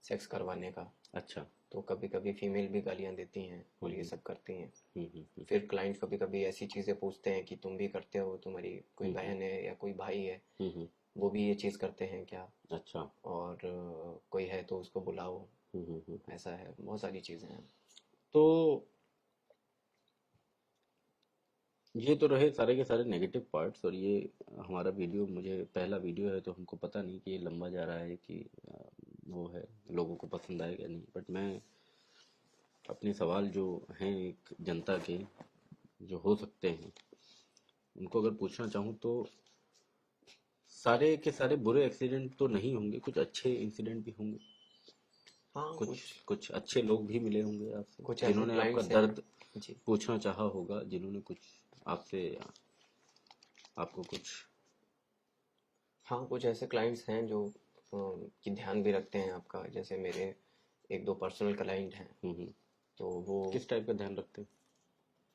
सेक्स करवाने का।
अच्छा।
तो कभी कभी फीमेल भी गालियां देती हैं और ये सब करती हैं।
हम्म।
फिर क्लाइंट कभी कभी ऐसी चीजें पूछते हैं कि तुम भी करते हो, तुम्हारी कोई बहन है या कोई भाई है,
हम्म।
वो भी ये चीज़ करते हैं क्या,
अच्छा।
और कोई है तो उसको बुलाओ,
हम्म।
ऐसा है, बहुत सारी चीज़ें हैं।
तो ये तो रहे सारे के सारे नेगेटिव पार्ट्स, और ये हमारा वीडियो, मुझे पहला वीडियो है तो हमको पता नहीं कि ये लंबा जा रहा है कि वो है, लोगों को पसंद आएगा नहीं, बट मैं अपने सवाल जो हैं एक जनता के, जो हो सकते हैं, उनको अगर पूछना चाहूँ तो सारे के सारे बुरे एक्सीडेंट तो नहीं होंगे, कुछ अच्छे इंसिडेंट भी होंगे,
हाँ,
कुछ
कुछ
कुछ अच्छे लोग भी मिले होंगे आपसे,
कुछ ऐसे
जिन्होंने आपका
क्लाइंट्स हैं।
दर्द
जी।
पूछना चाहा होगा, जिन्होंने कुछ आपसे, आपको कुछ।
हाँ, कुछ ऐसे क्लाइंट्स हैं जो कि ध्यान भी रखते हैं आपका, जैसे मेरे एक दो पर्सनल क्लाइंट हैं।
हम्म।
तो वो
किस टाइप का ध्यान रखते हैं?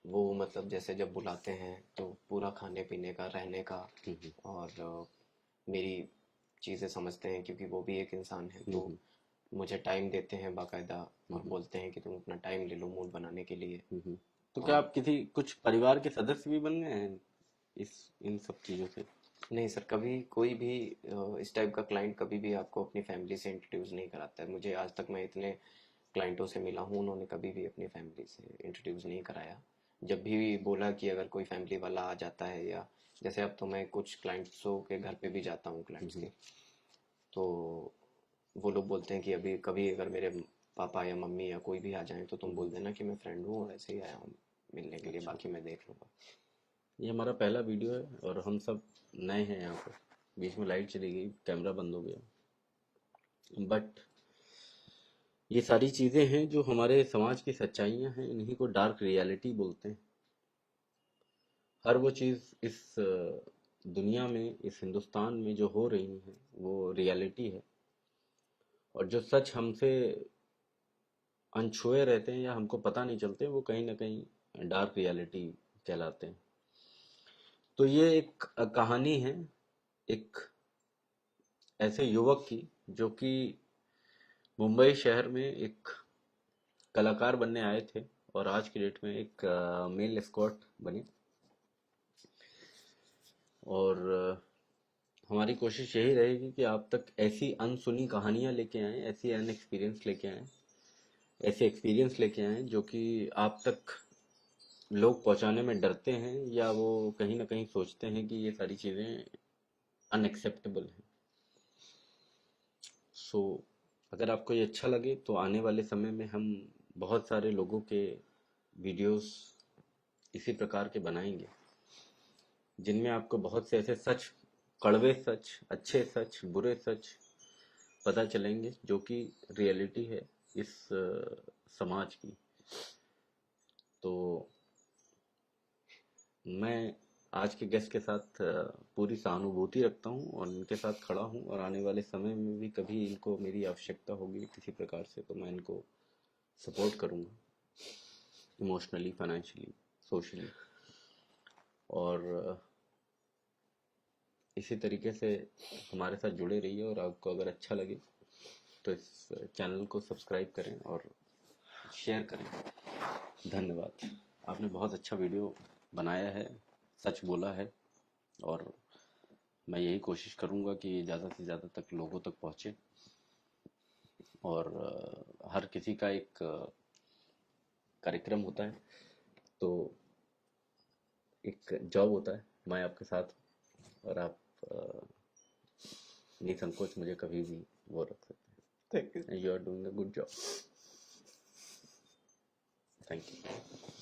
वो मतलब जैसे जब बुलाते हैं तो पूरा खाने पीने का, रहने का,
हम्म।
और मेरी चीज़ें समझते हैं, क्योंकि वो भी एक इंसान है। तो
हम्म।
मुझे टाइम देते हैं बाकायदा, और
हम्म।
बोलते हैं कि तुम अपना टाइम ले लो मूड बनाने के लिए।
तो क्या
और
आप किसी कुछ परिवार के सदस्य भी बन गए हैं इस इन सब चीजों से?
नहीं सर, कभी कोई भी इस टाइप का क्लाइंट कभी भी आपको अपनी फैमिली से इंट्रोड्यूस नहीं कराता है। मुझे आज तक, मैं इतने क्लाइंटों से मिला हूँ, उन्होंने कभी भी अपनी फैमिली से इंट्रोड्यूस नहीं कराया। जब भी बोला कि अगर कोई फैमिली वाला आ जाता है, या जैसे अब तो मैं कुछ क्लाइंट्सों के घर पे भी जाता हूँ, क्लाइंट्स के, तो वो लोग बोलते हैं कि अभी कभी अगर मेरे पापा या मम्मी या कोई भी आ जाए तो तुम बोल देना कि मैं फ्रेंड हूँ, ऐसे ही आया हूँ मिलने के लिए,
अच्छा,
बाकी मैं देख लूँगा।
ये हमारा पहला वीडियो है और हम सब नए हैं यहाँ पर। बीच में लाइट चली गई, कैमरा बंद हो गया, बट ये सारी चीजें हैं जो हमारे समाज की सच्चाइयां हैं, इन्हीं को डार्क रियलिटी बोलते हैं। हर वो चीज इस दुनिया में, इस हिंदुस्तान में जो हो रही है वो रियलिटी है, और जो सच हमसे अनछुए रहते हैं या हमको पता नहीं चलते, वो कहीं ना कहीं डार्क रियलिटी कहलाते हैं। तो ये एक कहानी है एक ऐसे युवक की, जो कि मुंबई शहर में एक कलाकार बनने आए थे, और आज की डेट में एक मेल एस्कॉर्ट बने। और हमारी कोशिश यही रहेगी कि आप तक ऐसी अनसुनी कहानियां लेके आएं, ऐसी अन एक्सपीरियंस लेके आएं, ऐसे एक्सपीरियंस लेके आएं जो कि आप तक लोग पहुंचाने में डरते हैं, या वो कहीं ना कहीं सोचते हैं कि ये सारी चीज़ें अनएक्सेप्टेबल हैं। सो अगर आपको ये अच्छा लगे तो आने वाले समय में हम बहुत सारे लोगों के वीडियोस इसी प्रकार के बनाएंगे, जिनमें आपको बहुत से ऐसे सच, कड़वे सच, अच्छे सच, बुरे सच पता चलेंगे, जो कि रियलिटी है इस समाज की। तो मैं आज के गेस्ट के साथ पूरी सहानुभूति रखता हूँ और इनके साथ खड़ा हूँ, और आने वाले समय में भी कभी इनको मेरी आवश्यकता होगी किसी प्रकार से तो मैं इनको सपोर्ट करूँगा, इमोशनली, फाइनेंशियली, सोशली। और इसी तरीके से हमारे साथ जुड़े रहिए, और आपको अगर अच्छा लगे तो इस चैनल को सब्सक्राइब करें और शेयर करें। धन्यवाद। आपने बहुत अच्छा वीडियो बनाया है, सच बोला है, और मैं यही कोशिश करूंगा कि ये ज़्यादा से ज़्यादा तक लोगों तक पहुंचे। और हर किसी का एक कार्यक्रम होता है, तो एक जॉब होता है, मैं आपके साथ हूं, और आप निसंकोच मुझे कभी भी वो रख सकते
थैंक यू।
हैं। You are doing a good job. Thank you.